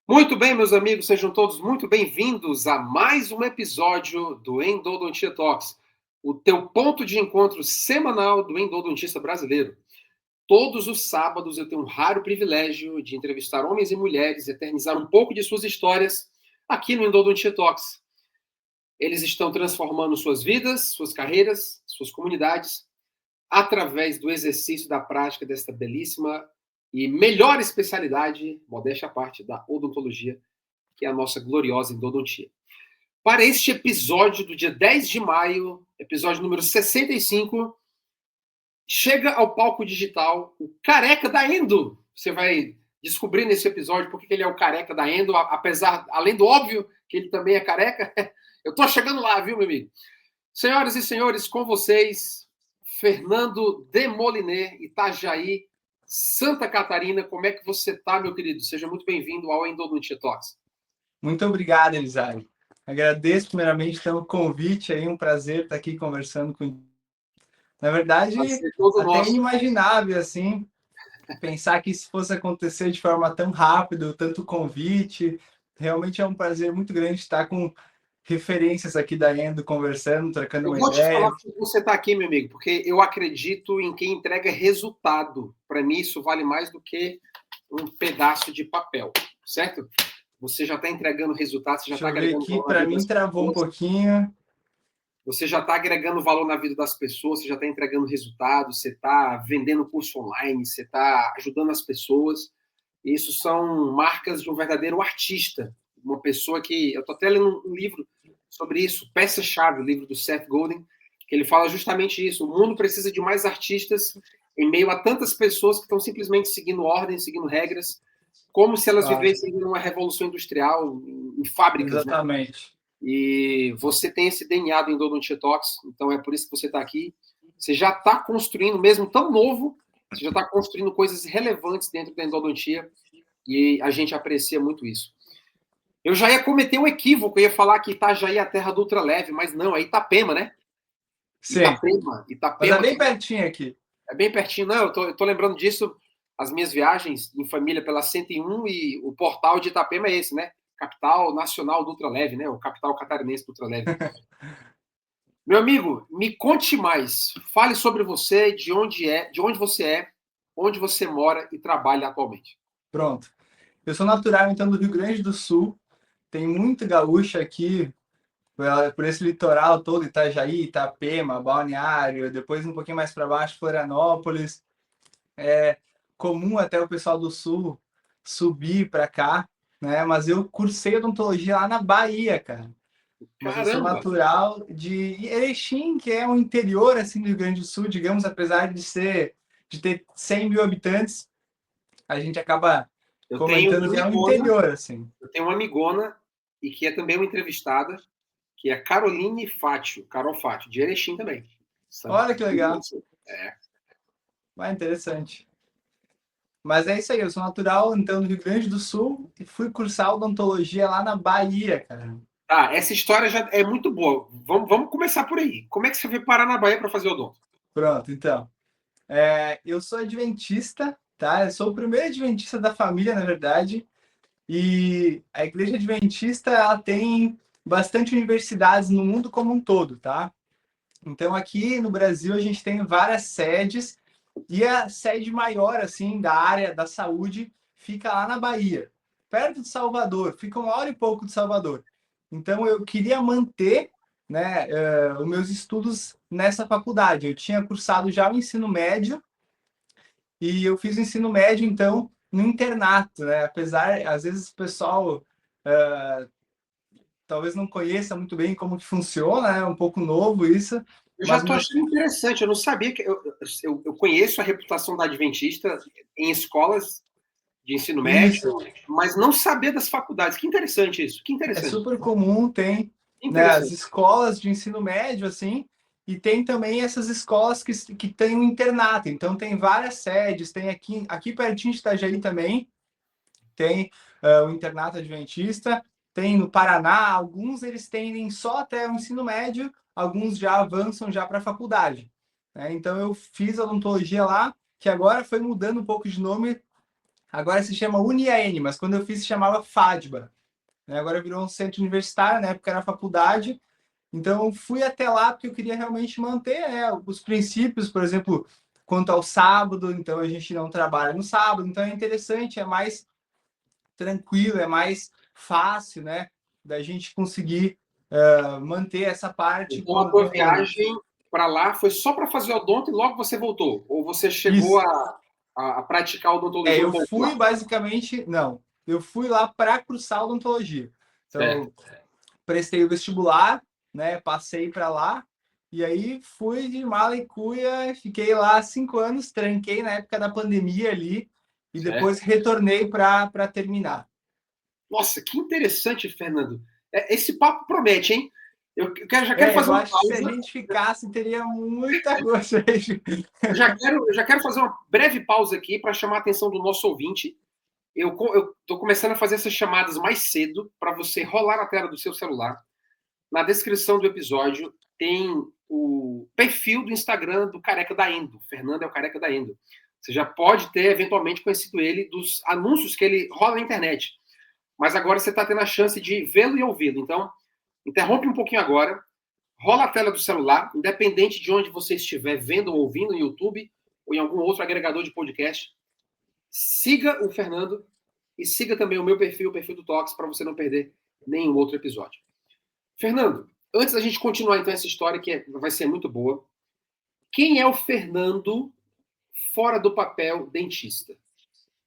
Muito bem, meus amigos, sejam todos muito bem-vindos a mais um episódio do Endodontia Talks, o teu ponto de encontro semanal do endodontista brasileiro. Todos os sábados eu tenho um raro privilégio de entrevistar homens e mulheres, eternizar um pouco de suas histórias aqui no Endodontia Talks. Eles estão transformando suas vidas, suas carreiras, suas comunidades, através do exercício da prática desta belíssima e melhor especialidade, modéstia à parte, da odontologia, que é a nossa gloriosa endodontia. Para este episódio do dia 10 de maio, episódio número 65, chega ao palco digital o Careca da Endo. Você vai descobrir nesse episódio por que ele é o Careca da Endo, além do óbvio que ele também é careca. Eu tô chegando lá, viu, meu amigo? Senhoras e senhores, com vocês, Fernando Demoliné, Itajaí, Santa Catarina. Como é que você tá, meu querido? Seja muito bem-vindo ao Endodontia Talks. Muito obrigado, Elisário. Agradeço primeiramente pelo convite aí, um prazer estar aqui conversando com. Na verdade, até nosso. inimaginável assim, pensar que isso fosse acontecer de forma tão rápida, tanto convite. Realmente é um prazer muito grande estar com referências aqui da Endo, conversando, trocando Eu uma vou te falar ideia. que você está aqui, meu amigo, porque eu acredito em quem entrega resultado. Para mim, isso vale mais do que um pedaço de papel, certo? Você já está entregando resultado, você já está Deixa eu ver agregando aqui, valor na para vida mim das travou um pessoas, pouquinho. você já está agregando valor na vida das pessoas, você já está entregando resultado, você está vendendo curso online, você está ajudando as pessoas. Isso são marcas de um verdadeiro artista, uma pessoa que... Eu estou até lendo um livro sobre isso, Peça-Chave, o livro do Seth Godin, que ele fala justamente isso. O mundo precisa de mais artistas em meio a tantas pessoas que estão simplesmente seguindo ordens, seguindo regras, como se elas Claro, vivessem numa revolução industrial, em fábricas, né? exatamente. E você tem esse DNA do Endodontia Talks, então é por isso que você está aqui. Você já está construindo, mesmo tão novo, você já está construindo coisas relevantes dentro da endodontia e a gente aprecia muito isso. Eu já ia cometer um equívoco, eu ia falar que Itajaí é a terra do ultraleve, mas não, é Itapema, né? Sim, Itapema. mas é Itapema bem pertinho aqui. é bem pertinho. Não, eu tô lembrando disso, as minhas viagens em família pela 101 e o portal de Itapema é esse, né? Capital nacional do ultraleve, né? O capital catarinense do ultraleve. Meu amigo, me conte mais. Fale sobre você, de onde você é, onde você mora e trabalha atualmente. Pronto. Eu sou natural, então, do Rio Grande do Sul. Tem muito gaúcho aqui, por esse litoral todo, Itajaí, Itapema, Balneário, depois um pouquinho mais para baixo, Florianópolis. É comum até o pessoal do Sul subir para cá, né? Mas eu cursei odontologia lá na Bahia, cara. Mas eu sou Caramba! natural de Erechim, que é o interior assim do Rio Grande do Sul, digamos, apesar de ter 100 mil habitantes, a gente acaba Eu tenho uma comentando que é um amigona, interior, assim. eu tenho uma amigona e que é também uma entrevistada, que é Caroline Fátio, Carol Fátio, de Erechim também. Olha que legal, É. vai interessante. Mas é isso aí, eu sou natural, então, do Rio Grande do Sul e fui cursar odontologia lá na Bahia, cara. Ah, essa história já é muito boa. Vamos começar por aí. Como é que você veio parar na Bahia para fazer odonto? Pronto, então. Eu sou adventista, tá? Eu sou o primeiro adventista da família, na verdade. E a igreja adventista, ela tem bastante universidades no mundo como um todo, tá? Então, aqui no Brasil, a gente tem várias sedes. E a sede maior, assim, da área da saúde fica lá na Bahia, perto de Salvador, fica 1 hora e pouco de Salvador. Então, eu queria manter, né, os meus estudos nessa faculdade. Eu tinha cursado já o ensino médio e eu fiz o ensino médio, então, no internato, né? Apesar, às vezes, o pessoal talvez não conheça muito bem como que funciona, é um pouco novo isso, Eu já mas estou achando interessante. Eu não sabia que. Eu conheço a reputação da Adventista em escolas de ensino médio, isso mas não saber das faculdades. Que interessante isso. Que é interessante. super comum, tem, né, as Interessante. escolas de ensino médio, assim, e tem também essas escolas que têm um internato. Então, tem várias sedes, tem aqui pertinho de Itajaí também, tem o internato adventista, tem no Paraná, alguns eles têm só até o ensino médio, alguns já avançam já para a faculdade, né? Então, eu fiz odontologia lá, que agora foi mudando um pouco de nome, Agora se chama UniAN, mas quando eu fiz se chamava FADBA, né? Agora virou um centro universitário, na época era faculdade. Então eu fui até lá porque eu queria realmente manter, né, os princípios, por exemplo, quanto ao sábado, então a gente não trabalha no sábado, então é interessante, é mais tranquilo, é mais fácil, né, da gente conseguir manter essa parte Então, a com, tua com viagem para lá foi só para fazer odonto e logo você voltou? Ou você chegou isso. a praticar odontologia um Eu pouco fui lá? basicamente, não, eu fui lá para cursar odontologia. Certo. Então, prestei o vestibular, né? Passei para lá e aí fui de mala e cuia, fiquei lá 5 anos, tranquei na época da pandemia ali e depois Certo. retornei para terminar. Nossa, que interessante, Fernando. Esse papo promete, hein? Já quero É, fazer eu uma acho que se a pausa. gente ficasse, teria muita coisa. Eu já quero fazer uma breve pausa aqui para chamar a atenção do nosso ouvinte. Eu estou começando a fazer essas chamadas mais cedo para você rolar na tela do seu celular. Na descrição do episódio tem o perfil do Instagram do Careca da Endo. Fernando é o Careca da Endo. Você já pode ter eventualmente conhecido ele dos anúncios que ele rola na internet. Mas agora você está tendo a chance de vê-lo e ouvi-lo. Então, interrompe um pouquinho agora, rola a tela do celular, independente de onde você estiver vendo ou ouvindo, no YouTube ou em algum outro agregador de podcast. Siga o Fernando e siga também o meu perfil, o perfil do Tox, para você não perder nenhum outro episódio. Fernando, antes da gente continuar então essa história, que vai ser muito boa, quem é o Fernando fora do papel dentista?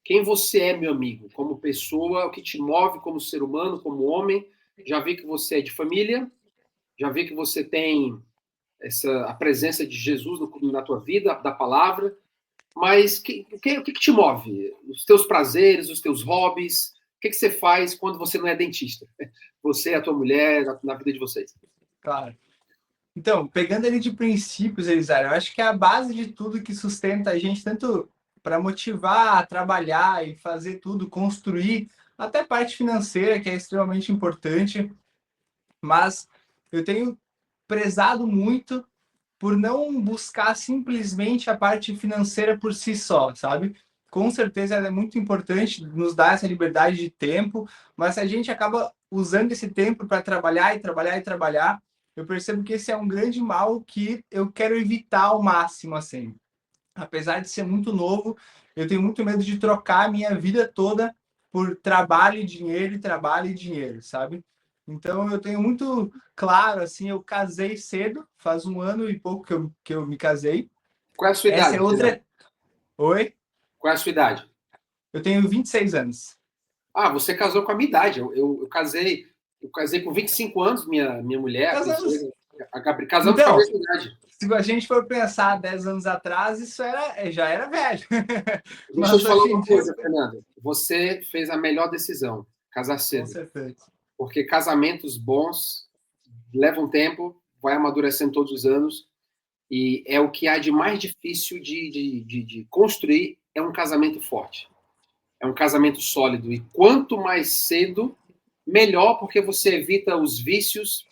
Quem você é, meu amigo, como pessoa, o que te move como ser humano, como homem? Já vi que você é de família, já vi que você tem a presença de Jesus na tua vida, da palavra, mas o que te move? Os teus prazeres, os teus hobbies? O que você faz quando você não é dentista? Você e a tua mulher, na vida de vocês. Claro. Então, pegando ali de princípios, Elisara, eu acho que é a base de tudo que sustenta a gente, tanto para motivar a trabalhar e fazer tudo, construir, até a parte financeira, que é extremamente importante, mas eu tenho prezado muito por não buscar simplesmente a parte financeira por si só, sabe? Com certeza ela é muito importante, nos dar essa liberdade de tempo, mas se a gente acaba usando esse tempo para trabalhar e trabalhar e trabalhar, eu percebo que esse é um grande mal que eu quero evitar ao máximo, assim. Apesar de ser muito novo, eu tenho muito medo de trocar a minha vida toda por trabalho e dinheiro, sabe? Então eu tenho muito claro, assim, eu casei cedo, faz 1 ano e pouco que eu me casei. Qual é a sua Essa é idade, Fernando? outra. Oi? Qual é a sua idade? Eu tenho 26 anos. Ah, você casou com a minha idade. Eu casei com 25 anos, minha mulher, minha Casamos. esposa, casamos com a Então, mesma idade. se a gente for pensar 10 anos atrás, isso já era velho. Deixa eu Mas te falar hoje em uma dia, coisa, Fernando. Você fez a melhor decisão, casar com cedo. certeza. Porque casamentos bons levam tempo, vai amadurecendo todos os anos, e é o que há de mais difícil de construir é um casamento forte. É um casamento sólido. E quanto mais cedo, melhor, porque você evita os vícios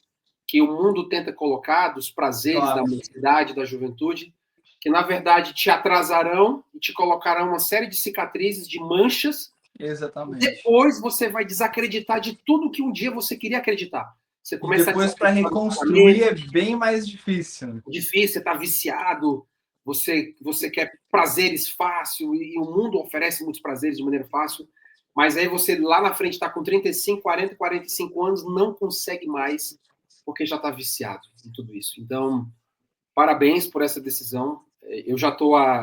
que o mundo tenta colocar, dos prazeres da Claro, mocidade, da juventude, que na verdade te atrasarão e te colocarão uma série de cicatrizes, de manchas. exatamente. Depois você vai desacreditar de tudo que um dia você queria acreditar. Você E começa a depois para desacreditar no reconstruir casamento, é bem mais difícil, né? difícil, você está viciado, você quer prazeres fácil e o mundo oferece muitos prazeres de maneira fácil, mas aí você lá na frente está com 35, 40, 45 anos, não consegue mais, porque já está viciado em tudo isso. Então, parabéns por essa decisão. Eu já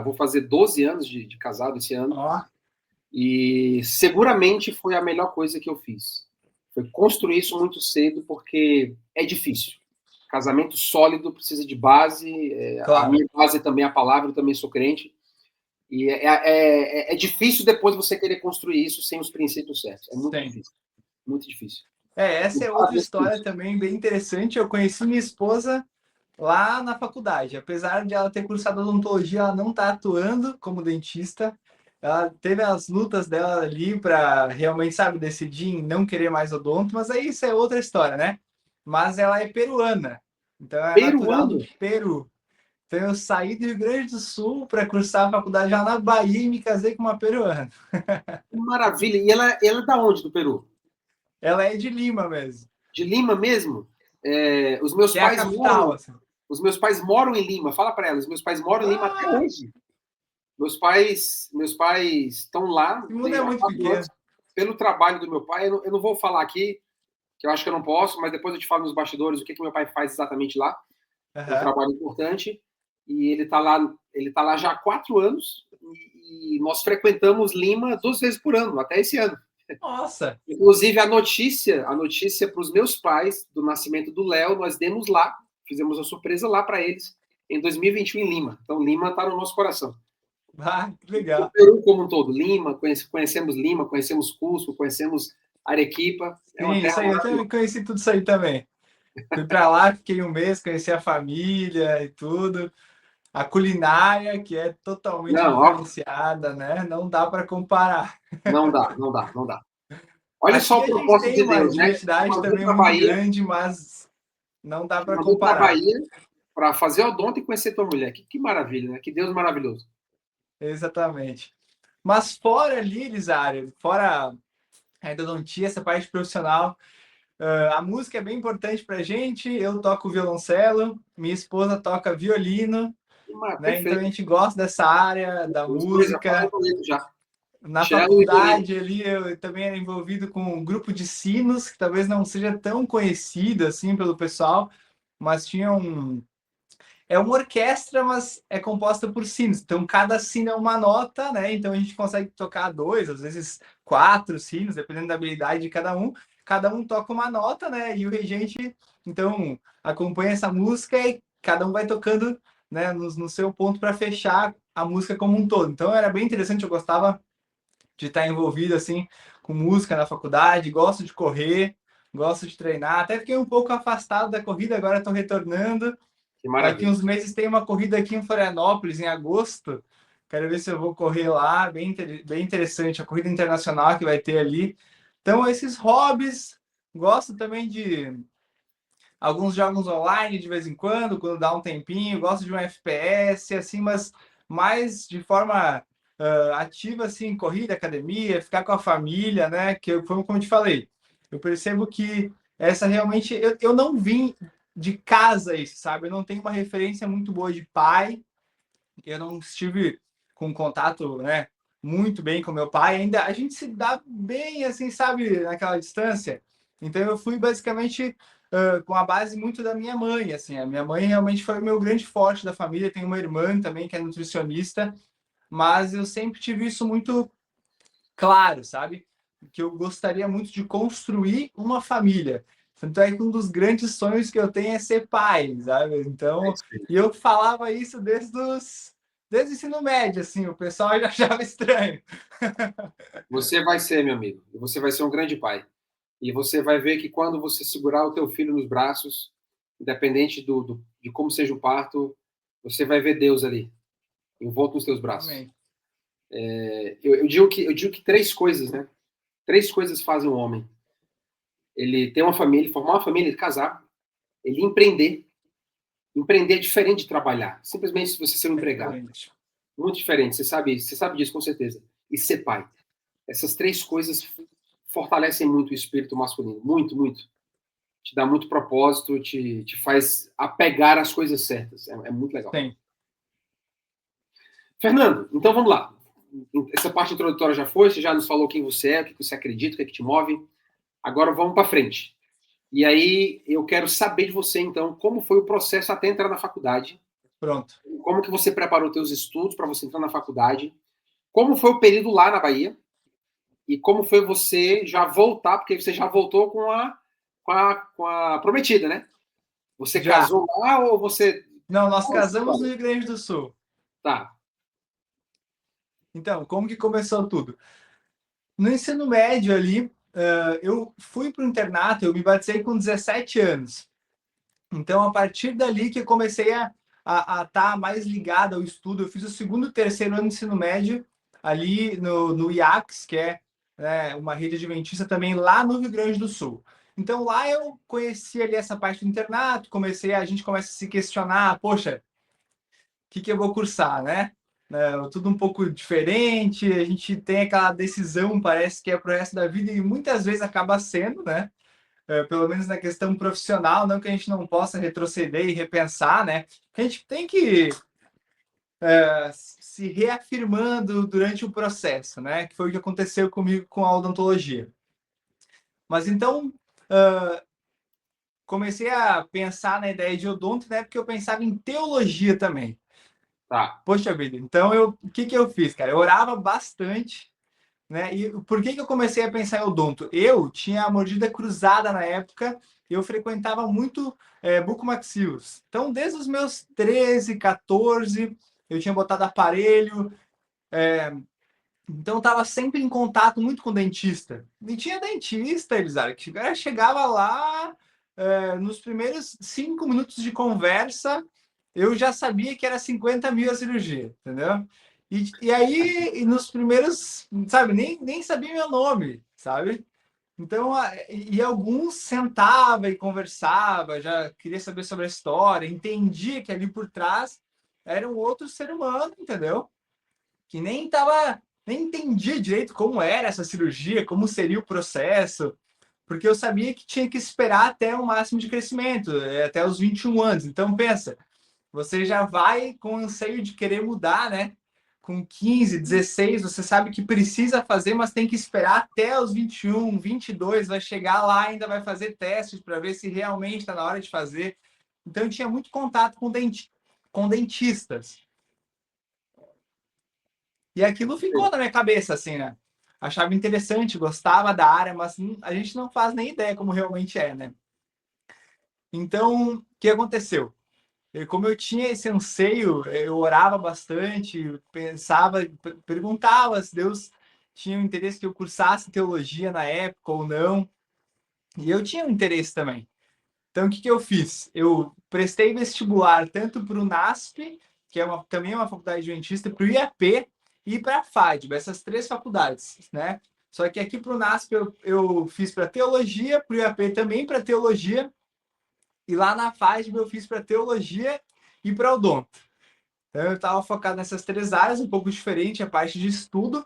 vou fazer 12 anos de casado esse ano, Ó, e seguramente foi a melhor coisa que eu fiz. Foi construir isso muito cedo, porque é difícil. Casamento sólido precisa de base. A claro. minha base também é a palavra, eu também sou crente. E é difícil depois você querer construir isso sem os princípios certos. É muito Sim. difícil. Muito difícil. Essa Então, é outra parabéns por história isso. também bem interessante. Eu conheci minha esposa lá na faculdade. Apesar de ela ter cursado odontologia, ela não está atuando como dentista. Ela teve as lutas dela ali para realmente, sabe, decidir em não querer mais odonto, mas aí isso é outra história, né? Mas ela é peruana, então é natural do Peruano? Peru. Então eu saí do Rio Grande do Sul para cursar a faculdade lá na Bahia e me casei com uma peruana. Que maravilha. E ela é da onde, do Peru? Ela é de Lima mesmo, De Lima mesmo? É, os meus que é a pais capital, moram. assim. Os meus pais moram em Lima. Fala para elas. Meus pais moram em Lima até Ah, hoje. Meus pais estão lá esse mundo tem, é há muito 4 anos. pequeno. Pelo trabalho do meu pai, eu não vou falar aqui, que eu acho que eu não posso, mas depois eu te falo nos bastidores o que meu pai faz exatamente lá. É um Aham. trabalho importante. E ele tá lá já há 4 anos. E nós frequentamos Lima 2 vezes por ano, até esse ano. Nossa, Inclusive, a notícia para os meus pais do nascimento do Léo, nós demos lá, fizemos a surpresa lá para eles em 2021 em Lima. Então, Lima está no nosso coração. que O legal. Peru como um todo, Lima, conhecemos Cusco, conhecemos Arequipa. É uma Sim, isso terra aí, eu maravilhosa. também conheci tudo isso aí também. Fui para lá, fiquei um mês, conheci a família e tudo. A culinária, que é totalmente Não, ó, diferenciada, né? Não dá para comparar. não dá, não dá, não dá. Olha só Aqui o a gente propósito tem de uma Deus, né? diversidade Mandou também para a muito Bahia, grande, mas não dá para mandou para a comparar. Bahia para fazer odonto e conhecer tua mulher. Que maravilha, né? Que Deus maravilhoso. Exatamente. Mas fora ali, Elisário, fora a endodontia, essa parte profissional, a música é bem importante para a gente. Eu toco violoncelo, minha esposa toca violino, né? Então a Perfeito. gente gosta dessa área da Os dois já fazem música. bonito já. Na Cello e violino. faculdade ali eu também era envolvido com um grupo de sinos, que talvez não seja tão conhecido assim pelo pessoal, mas tinha um. É uma orquestra, mas é composta por sinos. Então, cada sino é uma nota, né? Então, a gente consegue tocar dois, às vezes quatro sinos, dependendo da habilidade de cada um. Cada um toca uma nota, né? E o regente, então, acompanha essa música e cada um vai tocando, né, no seu ponto para fechar a música como um todo. Então, era bem interessante, eu gostava de estar envolvido, assim, com música na faculdade, gosto de correr, gosto de treinar. Até fiquei um pouco afastado da corrida, agora estou retornando. Que Daqui maravilha. uns meses tem uma corrida aqui em Florianópolis, em agosto. Quero ver se eu vou correr lá. Bem interessante a corrida internacional que vai ter ali. Então, esses hobbies. Gosto também de alguns jogos online de vez em quando dá um tempinho. Gosto de um FPS, assim, mas mais de forma ativa, assim, corrida, academia, ficar com a família, né? Que eu, como eu te falei, eu percebo que essa realmente. Eu não vim de casa isso, sabe? Eu não tenho uma referência muito boa de pai, eu não estive com contato, né, muito bem com meu pai, ainda a gente se dá bem, assim, sabe, naquela distância. Então eu fui basicamente com a base muito da minha mãe, assim, a minha mãe realmente foi o meu grande forte da família, tem uma irmã também que é nutricionista, mas eu sempre tive isso muito claro, sabe? Que eu gostaria muito de construir uma família. Tanto é que um dos grandes sonhos que eu tenho é ser pai, sabe? É Então, isso aí. e eu falava isso desde o ensino médio, assim, o pessoal já achava estranho. Você vai ser, meu amigo. Você vai ser um grande pai. E você vai ver que quando você segurar o teu filho nos braços, independente de como seja o parto, você vai ver Deus ali, envolto nos teus braços. Amém. Eu digo que 3 coisas, né? 3 coisas fazem um homem. Ele ter uma família, formar uma família, ele casar, ele empreender. Empreender é diferente de trabalhar. Simplesmente se você ser um É empregado. diferente. Muito diferente. Você sabe disso com certeza. E ser pai. Essas 3 coisas fortalecem muito o espírito masculino. Muito, muito. Te dá muito propósito, te faz apegar às coisas certas. É muito legal. Tem. Fernando, então vamos lá. Essa parte introdutória já foi, você já nos falou quem você é, o que você acredita, o que, é que te move. Agora vamos para frente. E aí eu quero saber de você, então, como foi o processo até entrar na faculdade, Pronto. como que você preparou teus estudos para você entrar na faculdade, como foi o período lá na Bahia, e como foi você já voltar, porque você já voltou com a prometida, né? Você Já. casou lá ou você. Não, nós Qual é a casamos no história? Rio Grande do Sul. Tá. Então, como que começou tudo? No ensino médio ali, eu fui para o internato, eu me batizei com 17 anos. Então, a partir dali que eu comecei a estar mais ligado ao estudo, eu fiz o segundo e terceiro ano de ensino médio ali no IACS, que é, né, uma rede adventista também lá no Rio Grande do Sul. Então, lá eu conheci ali essa parte do internato, a gente começa a se questionar, poxa, que eu vou cursar, né? Tudo um pouco diferente, a gente tem aquela decisão, parece que é pro resto da vida, e muitas vezes acaba sendo, né? Pelo menos na questão profissional, não que a gente não possa retroceder e repensar, né? A gente tem que se reafirmando durante o processo, né? Que foi o que aconteceu comigo com a odontologia. Mas então, comecei a pensar na ideia de odonto, né? Porque eu pensava em teologia também. Tá. Poxa vida, então o que eu fiz, cara? Eu orava bastante, né? E por que eu comecei a pensar em odonto? Eu tinha a mordida cruzada na época, eu frequentava muito bucomaxilos. Então, desde os meus 13, 14, eu tinha botado aparelho, então estava sempre em contato muito com dentista. E tinha dentista, Elisara, que chegava lá, nos primeiros 5 minutos de conversa, eu já sabia que era 50 mil a cirurgia, entendeu? E aí, nos primeiros, sabe, nem sabia meu nome, sabe? Então, e alguns sentava e conversava, já queria saber sobre a história, entendia que ali por trás era um outro ser humano, entendeu? Que nem entendia direito como era essa cirurgia, como seria o processo, porque eu sabia que tinha que esperar até o máximo de crescimento, até os 21 anos. Então, pensa, você já vai com o anseio de querer mudar, né? Com 15, 16, você sabe que precisa fazer, mas tem que esperar até os 21, 22, vai chegar lá, ainda vai fazer testes para ver se realmente está na hora de fazer. Então, eu tinha muito contato com dentistas. E aquilo ficou na minha cabeça, assim, né? Achava interessante, gostava da área, mas a gente não faz nem ideia como realmente é, né? Então, o que aconteceu? Como eu tinha esse anseio, eu orava bastante, pensava, perguntava se Deus tinha um interesse que eu cursasse teologia na época ou não. E eu tinha um interesse também. Então, o que eu fiz? Eu prestei vestibular tanto para o NASP, que também é uma faculdade adventista, para o IAP e para a FADB, essas três faculdades, né? Só que aqui para o NASP eu fiz para teologia, para o IAP também para teologia, e lá na FADB eu fiz para teologia e para odonto. Então, eu estava focado nessas três áreas, um pouco diferente a parte de estudo,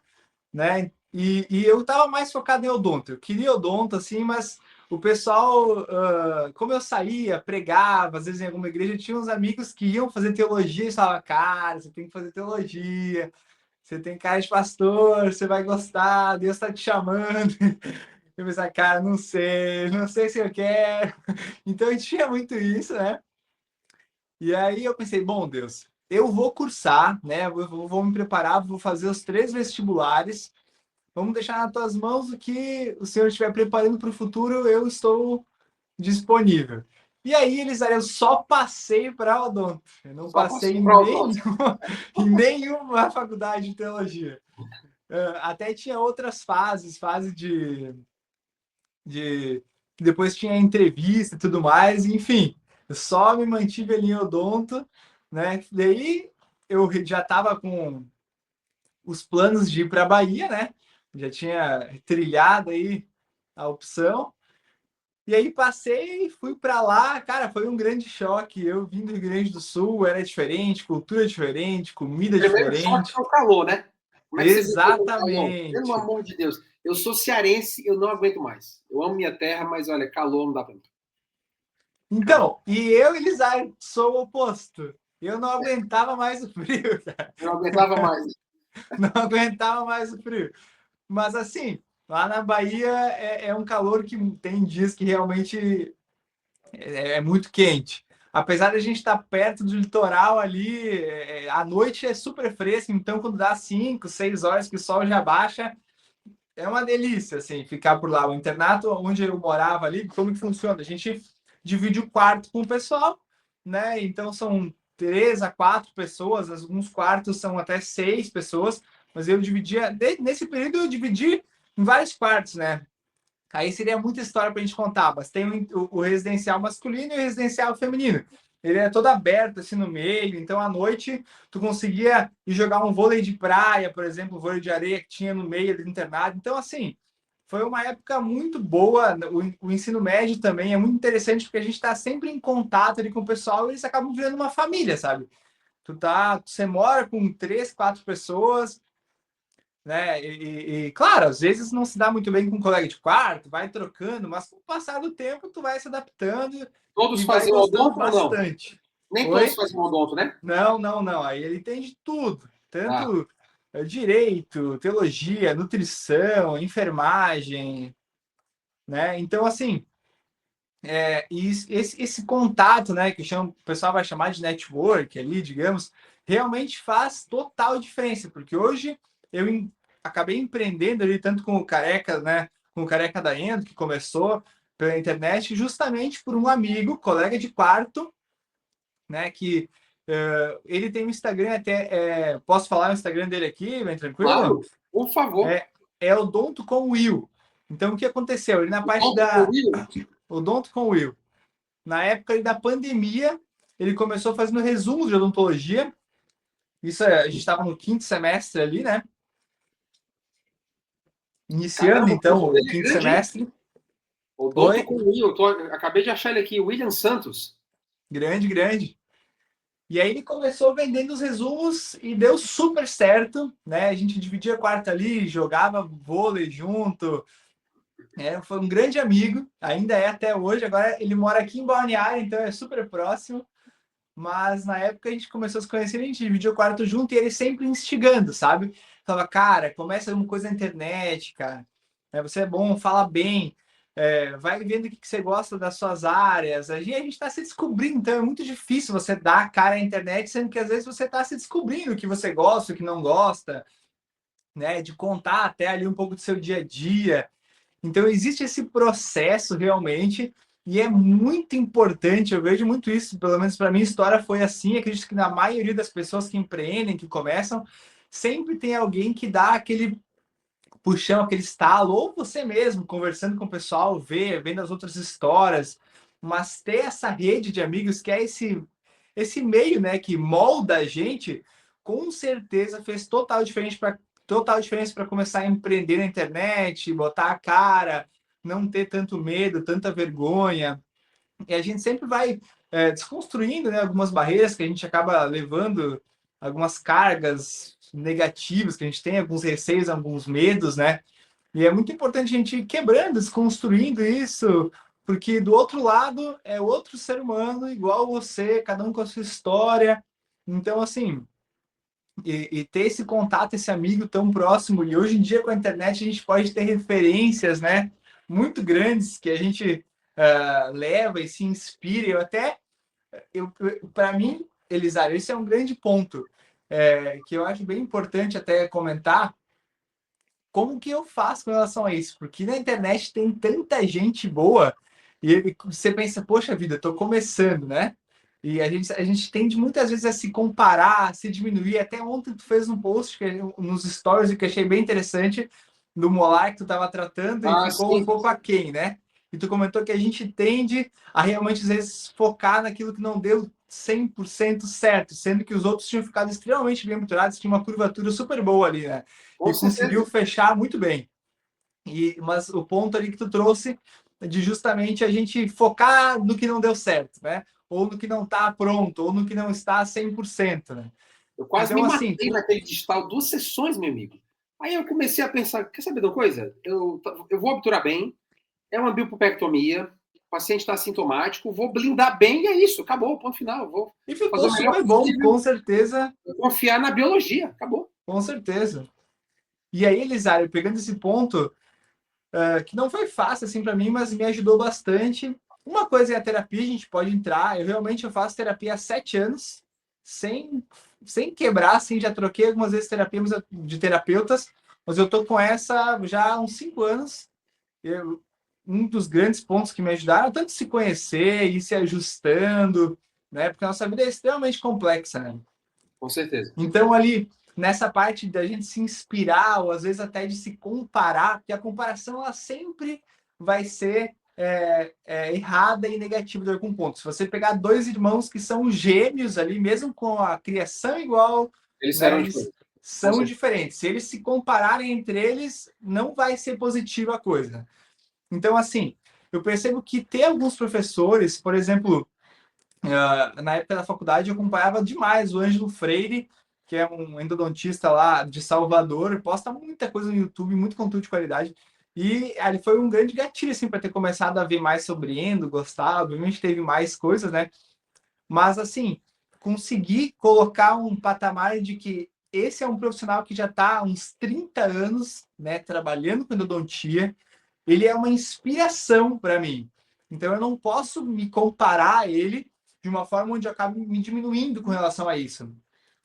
né? E eu estava mais focado em odonto. Eu queria odonto, assim, mas o pessoal, como eu saía, pregava, às vezes em alguma igreja, tinha uns amigos que iam fazer teologia e falavam, cara, você tem que fazer teologia, você tem cara de pastor, você vai gostar, Deus está te chamando. Eu pensava, cara, não sei se eu quero. Então, eu tinha muito isso, né? E aí eu pensei, bom, Deus, eu vou cursar, né? Vou me preparar, vou fazer os três vestibulares. Vamos deixar nas tuas mãos o que o Senhor estiver preparando para o futuro, eu estou disponível. E aí, Elisara, eu só passei para odonto. Eu não Só passei passou para o em nenhuma faculdade de teologia. Até tinha outras fases, fase de... Depois tinha entrevista e tudo mais, enfim. Eu só me mantive ali em odonto, né? Daí eu já estava com os planos de ir para a Bahia, né? Já tinha trilhado aí a opção. E aí passei, fui para lá, cara, foi um grande choque. Eu vim do Rio Grande do Sul, era diferente, cultura diferente, comida primeiro choque diferente. foi o calor, né? Como é que você viveu com o calor? Pelo Exatamente. amor de Deus. Eu sou cearense, eu não aguento mais. Eu amo minha terra, mas olha, calor não dá pra mim. Calor. Então, e eu, Elisar, sou o oposto. Eu não aguentava mais o frio, cara. Eu não aguentava mais. Não aguentava mais o frio. Mas assim, lá na Bahia é um calor que tem dias que realmente é muito quente. Apesar de a gente estar perto do litoral ali, a noite é super fresca, então quando dá 5, 6 horas que o sol já baixa, é uma delícia, assim, ficar por lá. O internato onde eu morava ali, como que funciona? A gente divide o quarto com o pessoal, né? Então são 3 a 4 pessoas, alguns quartos são até 6 pessoas, mas eu dividia, nesse período eu dividi em vários quartos, né? Aí seria muita história para a gente contar, mas tem o residencial masculino e o residencial feminino. Ele é todo aberto assim no meio, então à noite tu conseguia ir jogar um vôlei de praia, por exemplo, um vôlei de areia que tinha no meio do internato. Então, assim, foi uma época muito boa. O ensino médio também é muito interessante porque a gente está sempre em contato ali com o pessoal e eles acabam virando uma família, sabe? Você mora com 3, 4 pessoas, né? Claro, às vezes não se dá muito bem com um colega de quarto, vai trocando, mas com o passar do tempo tu vai se adaptando Todos e vai fazem gostando odonto ou não? bastante. Nem todos Oi? fazem odonto, né? Não. Aí ele tem de tudo, Ah, tanto direito, teologia, nutrição, enfermagem, né? Então, assim, esse contato, né, que o pessoal vai chamar de network ali, digamos, realmente faz total diferença, porque hoje acabei empreendendo ali tanto com o Careca, né, com o Careca da Endo, que começou pela internet, justamente por um amigo, colega de quarto, né, que ele tem um Instagram até, posso falar o Instagram dele aqui, bem tranquilo? claro, por favor. É o Donto com Will. Então, o que aconteceu? Ele na parte Odonto com da Will? Odonto com Will. Na época da pandemia, ele começou fazendo resumos de odontologia. Isso a gente estava no quinto semestre ali, né? Iniciando, Caramba, o então, perfil o dele é quinto grande, hein? semestre. Odonto Oi? com Will. Acabei de achar ele aqui, William Santos. Grande, grande. E aí ele começou vendendo os resumos e deu super certo, né? A gente dividia quarto ali, jogava vôlei junto. Foi um grande amigo, ainda é até hoje. Agora ele mora aqui em Balneário, então é super próximo. Mas na época a gente começou a se conhecer, a gente dividia o quarto junto e ele sempre instigando, sabe? Falava, cara, começa alguma coisa na internet, cara. Você é bom, fala bem, vai vendo o que você gosta das suas áreas. A gente está se descobrindo, então é muito difícil você dar a cara à internet, sendo que às vezes você está se descobrindo o que você gosta, o que não gosta, né? De contar até ali um pouco do seu dia a dia. Então, existe esse processo realmente, e é muito importante. Eu vejo muito isso, pelo menos para mim, a história foi assim. Acredito que na maioria das pessoas que empreendem, que começam, sempre tem alguém que dá aquele puxão, aquele estalo, ou você mesmo, conversando com o pessoal, vendo as outras histórias, mas ter essa rede de amigos, que é esse meio, né, que molda a gente, com certeza fez total diferença para começar a empreender na internet, botar a cara, não ter tanto medo, tanta vergonha. E a gente sempre vai desconstruindo, né, algumas barreiras que a gente acaba levando, algumas cargas negativas que a gente tem, alguns receios, alguns medos, né? E é muito importante a gente ir quebrando, desconstruindo isso, porque do outro lado é outro ser humano igual você, cada um com a sua história. Então, assim, e ter esse contato, esse amigo tão próximo, e hoje em dia com a internet a gente pode ter referências, né, muito grandes que a gente leva e se inspira. Para mim, Elisário, esse é um grande ponto que eu acho bem importante até comentar. Como que eu faço com relação a isso? Porque na internet tem tanta gente boa e você pensa, poxa vida, estou começando, né? E a gente tende muitas vezes a se comparar, a se diminuir. Até ontem tu fez um post nos stories que eu achei bem interessante do Molar que tu estava tratando e Ah, ficou um sim. pouco aquém, né? E tu comentou que a gente tende a realmente às vezes focar naquilo que não deu 100% certo, sendo que os outros tinham ficado extremamente bem moturados, tinha uma curvatura super boa ali, né? Com E conseguiu certeza. fechar muito bem. Mas o ponto ali que tu trouxe de justamente a gente focar no que não deu certo, né? Ou no que não está pronto, ou no que não está 100%, né? Eu quase me Então, assim, matei naquele digital 2 sessões, meu amigo. Aí eu comecei a pensar, quer saber de uma coisa? Eu vou obturar bem, é uma biopupectomia, o paciente está assintomático, vou blindar bem e é isso, acabou, ponto final. Vou e fazer ficou o melhor super bom, possível, confiar na biologia, acabou. com certeza. E aí, Elisário, pegando esse ponto, que não foi fácil assim para mim, mas me ajudou bastante. Uma coisa é a terapia, a gente pode entrar. Eu faço terapia há 7 anos, sem quebrar, assim, já troquei algumas vezes terapias de terapeutas, mas eu tô com essa já há uns 5 anos. Um dos grandes pontos que me ajudaram, tanto se conhecer e se ajustando, né? Porque a nossa vida é extremamente complexa, né? Com certeza. Então, ali, nessa parte da gente se inspirar, ou às vezes até de se comparar, porque a comparação ela sempre vai ser errada e negativa de algum ponto. Se você pegar dois irmãos que são gêmeos ali, mesmo com a criação igual, Eles né, serão eles diferentes. Com são certeza. diferentes. Se eles se compararem entre eles, não vai ser positiva a coisa. Então, assim, eu percebo que ter alguns professores, por exemplo, Na época da faculdade, eu acompanhava demais o Ângelo Freire, que é um endodontista lá de Salvador, ele posta muita coisa no YouTube, muito conteúdo de qualidade. E ele foi um grande gatilho, assim, para ter começado a ver mais sobre endo, gostar. Obviamente teve mais coisas, né? Mas, assim, conseguir colocar um patamar de que esse é um profissional que já está há uns 30 anos, né, trabalhando com endodontia, ele é uma inspiração para mim. Então, eu não posso me comparar a ele de uma forma onde eu acabo me diminuindo com relação a isso.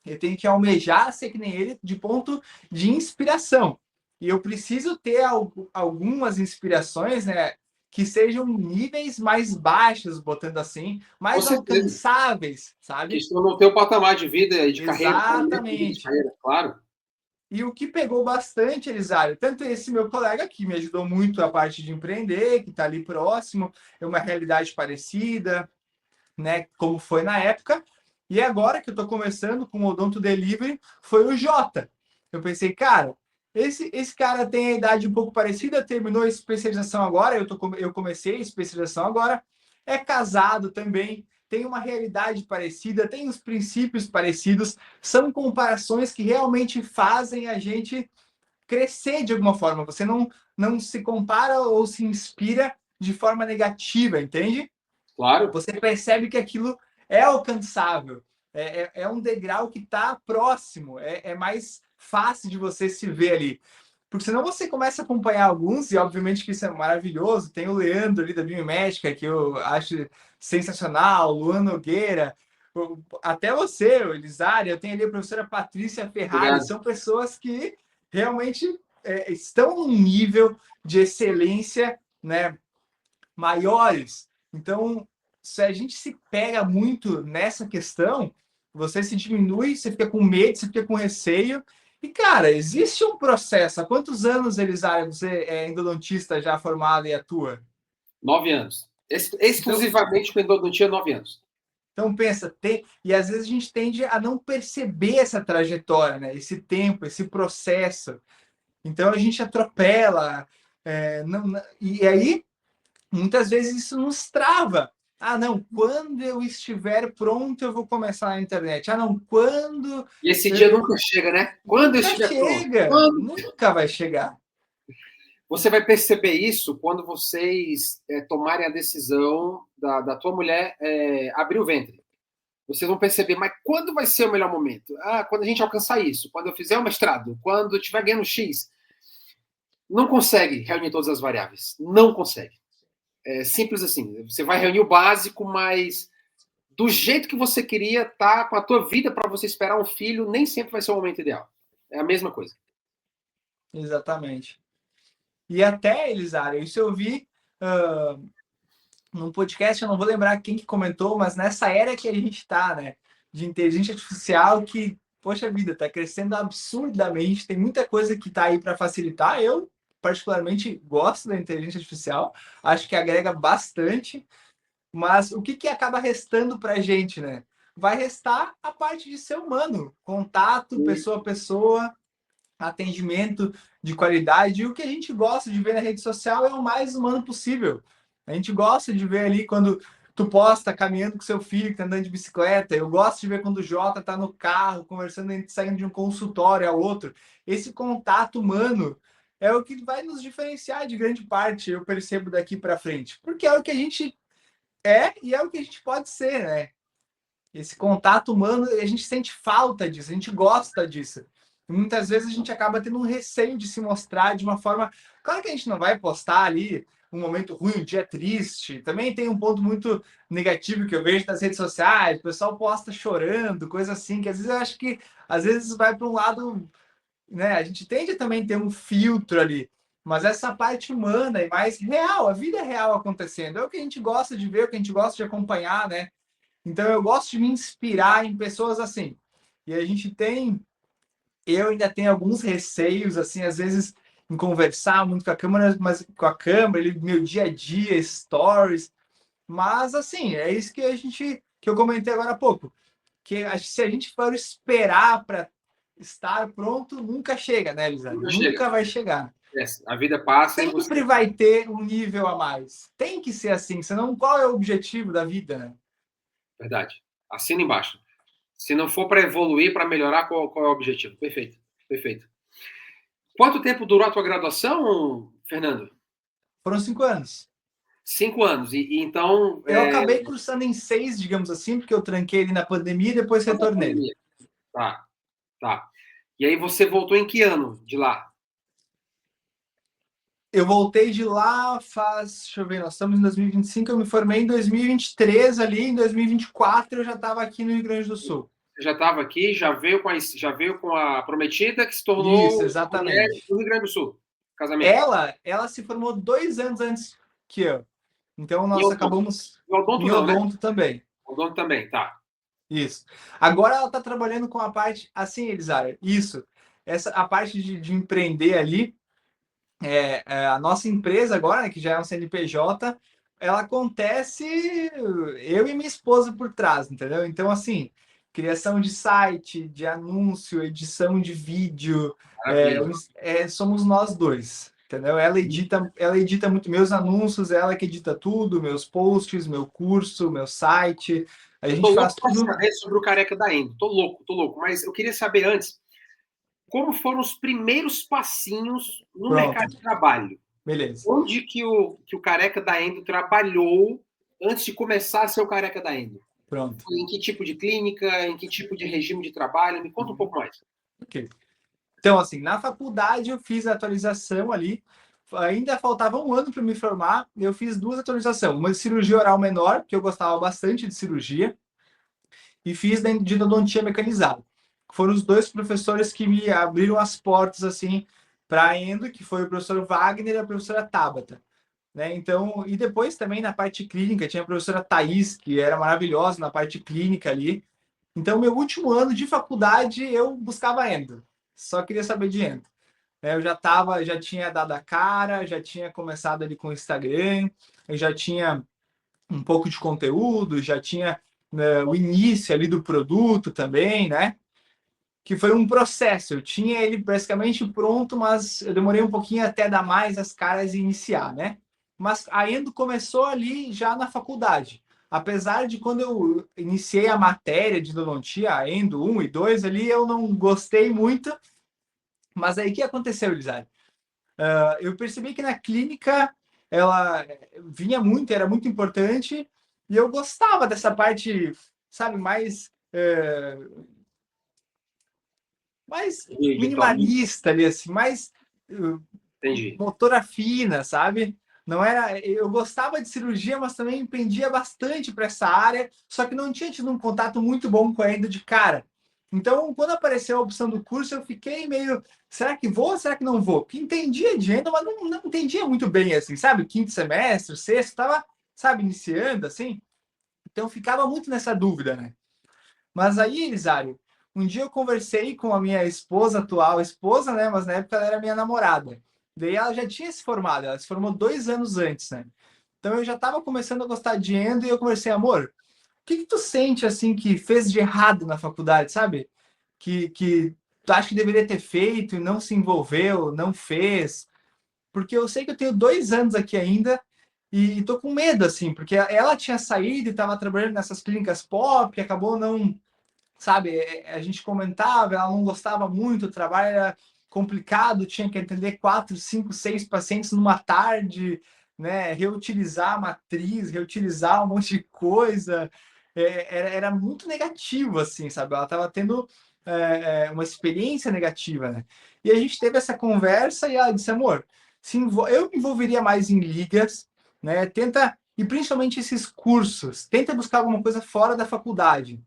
Eu tenho que almejar ser que nem ele de ponto de inspiração. E eu preciso ter algumas inspirações, né, que sejam níveis mais baixos, botando assim, Com mais certeza. alcançáveis, Que sabe? estão no teu patamar de vida e de carreira, né? De vida de Exatamente. carreira, claro. E o que pegou bastante, Elisário, tanto esse meu colega que me ajudou muito a parte de empreender, que está ali próximo, é uma realidade parecida, né, como foi na época. E agora que eu estou começando com o Odonto Delivery, foi o Jota. Eu pensei, cara, esse cara tem a idade um pouco parecida, terminou a especialização agora, eu comecei a especialização agora, é casado também, tem uma realidade parecida, tem os princípios parecidos, são comparações que realmente fazem a gente crescer de alguma forma. Você não se compara ou se inspira de forma negativa, entende? Claro. Você percebe que aquilo é alcançável, é um degrau que está próximo, é mais fácil de você se ver ali. Porque senão você começa a acompanhar alguns, e obviamente que isso é maravilhoso. Tem o Leandro ali da Biomédica, que eu acho sensacional, o Luan Nogueira, até você, o Elisário, eu tenho ali a professora Patrícia Ferrari, Obrigado. são pessoas que realmente estão num nível de excelência, né, maiores. Então, se a gente se pega muito nessa questão, você se diminui, você fica com medo, você fica com receio. E, cara, existe um processo. Há quantos anos, Elisário, você é endodontista já formado e atua? 9 anos. Então, Exclusivamente com endodontia, 9 anos. então pensa, e às vezes a gente tende a não perceber essa trajetória, né? Esse tempo, esse processo. Então a gente atropela. E aí muitas vezes isso nos trava. Ah, não, quando eu estiver pronto, eu vou começar na internet. Ah, não, quando. E esse dia Eu... nunca chega, né? Quando eu Nunca estiver pronto. chega, Quando... nunca vai chegar. Você vai perceber isso quando vocês tomarem a decisão da tua mulher abrir o ventre. Vocês vão perceber, mas quando vai ser o melhor momento? Ah, quando a gente alcançar isso, quando eu fizer o mestrado, quando eu estiver ganhando X. Não consegue reunir todas as variáveis. Não consegue. É simples assim. Você vai reunir o básico, mas do jeito que você queria, tá com a tua vida para você esperar um filho, nem sempre vai ser o momento ideal. É a mesma coisa. Exatamente. E até, Elisário, isso eu vi num podcast, eu não vou lembrar quem que comentou, mas nessa era que a gente está, né? De inteligência artificial que, poxa vida, está crescendo absurdamente. Tem muita coisa que está aí para facilitar. Eu, particularmente, gosto da inteligência artificial. Acho que agrega bastante. Mas o que acaba restando para a gente, né? Vai restar a parte de ser humano, contato, pessoa a pessoa, atendimento de qualidade. E o que a gente gosta de ver na rede social é o mais humano possível. A gente gosta de ver ali quando tu posta caminhando com seu filho que tá andando de bicicleta. Eu gosto de ver quando o Jota tá no carro, conversando, saindo de um consultório a outro. Esse contato humano é o que vai nos diferenciar de grande parte, eu percebo daqui para frente. Porque é o que a gente e é o que a gente pode ser, né? Esse contato humano, a gente sente falta disso, a gente gosta disso. E muitas vezes a gente acaba tendo um receio de se mostrar de uma forma. Claro que a gente não vai postar ali um momento ruim, um dia triste. Também tem um ponto muito negativo que eu vejo nas redes sociais, o pessoal posta chorando, coisa assim, que às vezes eu acho que às vezes vai para um lado, né? A gente tende a também ter um filtro ali. Mas essa parte humana e mais real, a vida real acontecendo, é o que a gente gosta de ver, é o que a gente gosta de acompanhar, né? Então eu gosto de me inspirar em pessoas assim. E a gente tem, eu ainda tenho alguns receios assim, às vezes em conversar muito com a câmera, mas com a câmera, ele, meu dia a dia, stories, mas assim, é isso que eu comentei agora há pouco, que se a gente for esperar para estar pronto, nunca chega, né, Elisa? Nunca chega. Nunca vai chegar. A vida passa e Sempre você. vai ter um nível a mais. Tem que ser assim, senão qual é o objetivo da vida, né? Verdade. Assina embaixo. Se não for para evoluir, para melhorar, qual é o objetivo? Perfeito, perfeito. Quanto tempo durou a tua graduação, Fernando? Foram 5 anos. 5 anos. E então. Eu acabei cursando em 6, digamos assim, porque eu tranquei ele na pandemia e depois retornei. Tá, tá. E aí você voltou em que ano de lá? Eu voltei de lá deixa eu ver, nós estamos em 2025, eu me formei em 2023 ali, em 2024 eu já estava aqui no Rio Grande do Sul. Você já estava aqui, já veio com a prometida que se Isso, tornou mulher exatamente. do Rio Grande do Sul. Casamento. Ela se formou 2 anos antes que eu. Então Em nós odonto. acabamos Em odonto em não, né? odonto também. Odonto também, tá. Isso. Agora ela está trabalhando com a parte, assim, Elisara, isso. A parte de empreender ali, a nossa empresa agora, né, que já é um CNPJ, ela acontece eu e minha esposa por trás, entendeu? Então, assim, criação de site, de anúncio, edição de vídeo, Maravilha. somos nós dois, entendeu? Ela edita muito meus anúncios, ela que edita tudo, meus posts, meu curso, meu site, a Eu tô gente faz louco para tudo. saber sobre o Careca da Endo. Tô louco, tô louco. Mas eu queria saber antes, como foram os primeiros passinhos no mercado Pronto, de trabalho? beleza. Onde que o Careca da Endo trabalhou antes de começar a ser o Careca da Endo? Pronto. Em que tipo de clínica, em que tipo de regime de trabalho? Me conta um pouco mais. Ok. Então, assim, na faculdade eu fiz a atualização ali, ainda faltava um ano para me formar, eu fiz 2 atualizações, uma de cirurgia oral menor, que eu gostava bastante de cirurgia, e fiz de endodontia mecanizada. Foram os dois professores que me abriram as portas, assim, para a endo, que foi o professor Wagner e a professora Tabata. Né? Então, e depois também na parte clínica, tinha a professora Thais, que era maravilhosa na parte clínica ali. Então, meu último ano de faculdade, eu buscava endo. Só queria saber de endo. Eu já tinha dado a cara, já tinha começado ali com o Instagram, eu já tinha um pouco de conteúdo, já tinha, né, o início ali do produto também, né? Que foi um processo. Eu tinha ele basicamente pronto, mas eu demorei um pouquinho até dar mais as caras e iniciar, né? Mas a Endo começou ali já na faculdade. Apesar de quando eu iniciei a matéria de endodontia, a Endo 1 e 2 ali, eu não gostei muito. Mas aí o que aconteceu, Elisari? Eu percebi que na clínica ela vinha muito, era muito importante, e eu gostava dessa parte, sabe, mais De atualmente. minimalista ali, assim, mais uh, Entendi. motora fina, sabe? Não era, eu gostava de cirurgia, mas também pendia bastante para essa área, só que não tinha tido um contato muito bom com a endo de cara. Então, quando apareceu a opção do curso, eu fiquei meio, será que vou, será que não vou? Porque entendia de endo, mas não entendia muito bem, assim, sabe? Quinto semestre, sexto, estava, sabe, iniciando, assim. Então, ficava muito nessa dúvida, né? Mas aí, Elisário, um dia eu conversei com a minha esposa atual, esposa, né? Mas na época ela era minha namorada. Daí ela já tinha se formado, ela se formou 2 anos antes, né? Então eu já estava começando a gostar de endo e eu conversei, amor, o que tu sente assim que fez de errado na faculdade, sabe? Que tu acha que deveria ter feito e não se envolveu, não fez? Porque eu sei que eu tenho 2 anos aqui ainda e tô com medo, assim, porque ela tinha saído e estava trabalhando nessas clínicas pop, acabou não, sabe, a gente comentava, ela não gostava muito, o trabalho era complicado, tinha que atender 4, 5, 6 pacientes numa tarde, né, reutilizar a matriz, reutilizar um monte de coisa, era muito negativo, assim, sabe, ela estava tendo uma experiência negativa, né, e a gente teve essa conversa e ela disse, amor, eu me envolveria mais em ligas, né, tenta, e principalmente esses cursos, tenta buscar alguma coisa fora da faculdade.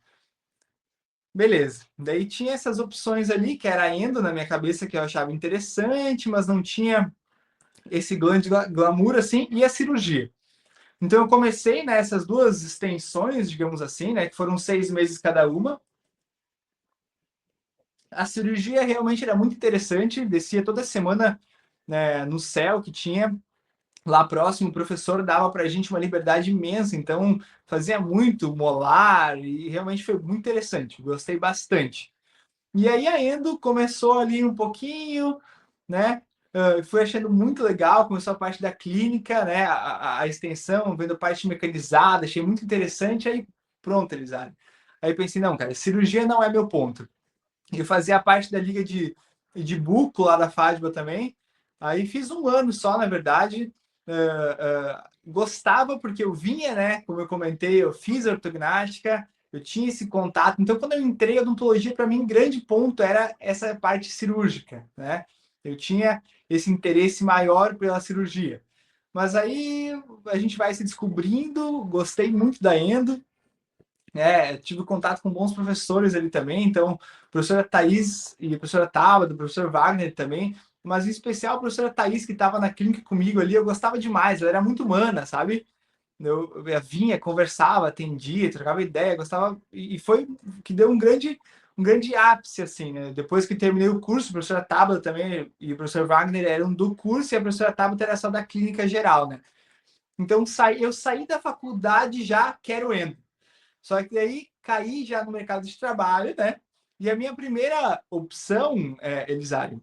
Beleza. Daí tinha essas opções ali, que era a endo na minha cabeça, que eu achava interessante, mas não tinha esse grande glamour assim, e a cirurgia. Então eu comecei nessas duas extensões, digamos assim, né, que foram 6 meses cada uma. A cirurgia realmente era muito interessante, descia toda semana, né, no céu que tinha lá próximo, o professor dava para a gente uma liberdade imensa, então fazia muito molar e realmente foi muito interessante, gostei bastante. E aí a Endo começou ali um pouquinho, né? Fui achando muito legal, começou a parte da clínica, né? A extensão, vendo a parte mecanizada, achei muito interessante. Aí pronto, Elisário. Aí pensei, não, cara, cirurgia não é meu ponto. Eu fazia parte da liga de buco lá da FADBA também. Aí fiz um ano só, na verdade. Gostava porque eu vinha, né? Como eu comentei, eu fiz ortognática, eu tinha esse contato. Então, quando eu entrei, a odontologia, para mim, grande ponto era essa parte cirúrgica, né? Eu tinha esse interesse maior pela cirurgia. Mas aí a gente vai se descobrindo, gostei muito da endo, né? Tive contato com bons professores ali também, então, a professora Thaís e a professora Tabata, o professor Wagner também, mas em especial a professora Thaís, que estava na clínica comigo ali, eu gostava demais, ela era muito humana, sabe? Eu vinha, conversava, atendia, trocava ideia, gostava, e foi que deu um grande ápice, assim, né? Depois que terminei o curso, a professora Tabata também e o professor Wagner eram do curso e a professora Tabata era só da clínica geral, né? Então, eu saí da faculdade já quero endo. Só que aí caí já no mercado de trabalho, né? E a minha primeira opção é Elisário.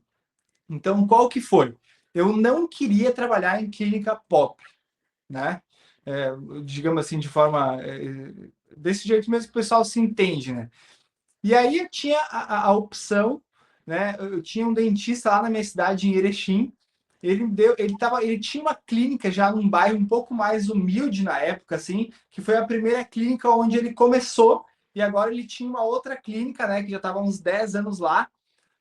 Então, qual que foi? Eu não queria trabalhar em clínica pop, né? É, digamos assim, de forma desse jeito mesmo que o pessoal se entende, né? E aí eu tinha a opção, né? Eu tinha um dentista lá na minha cidade, em Erechim. Ele tinha uma clínica já num bairro um pouco mais humilde na época, assim, que foi a primeira clínica onde ele começou. E agora ele tinha uma outra clínica, né? Que já estava há uns 10 anos lá.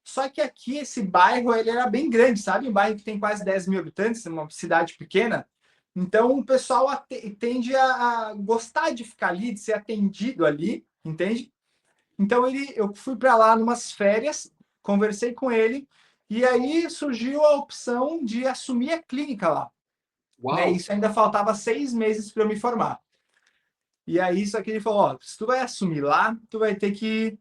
Só que aqui, esse bairro, ele era bem grande, sabe? Um bairro que tem quase 10 mil habitantes, uma cidade pequena. Então, o pessoal tende a gostar de ficar ali, de ser atendido ali, entende? Então eu fui para lá numas férias, conversei com ele e aí surgiu a opção de assumir a clínica lá. Né? Uau! Isso ainda faltava 6 meses para eu me formar. E aí só que ele falou, ó, se tu vai assumir lá, tu vai ter que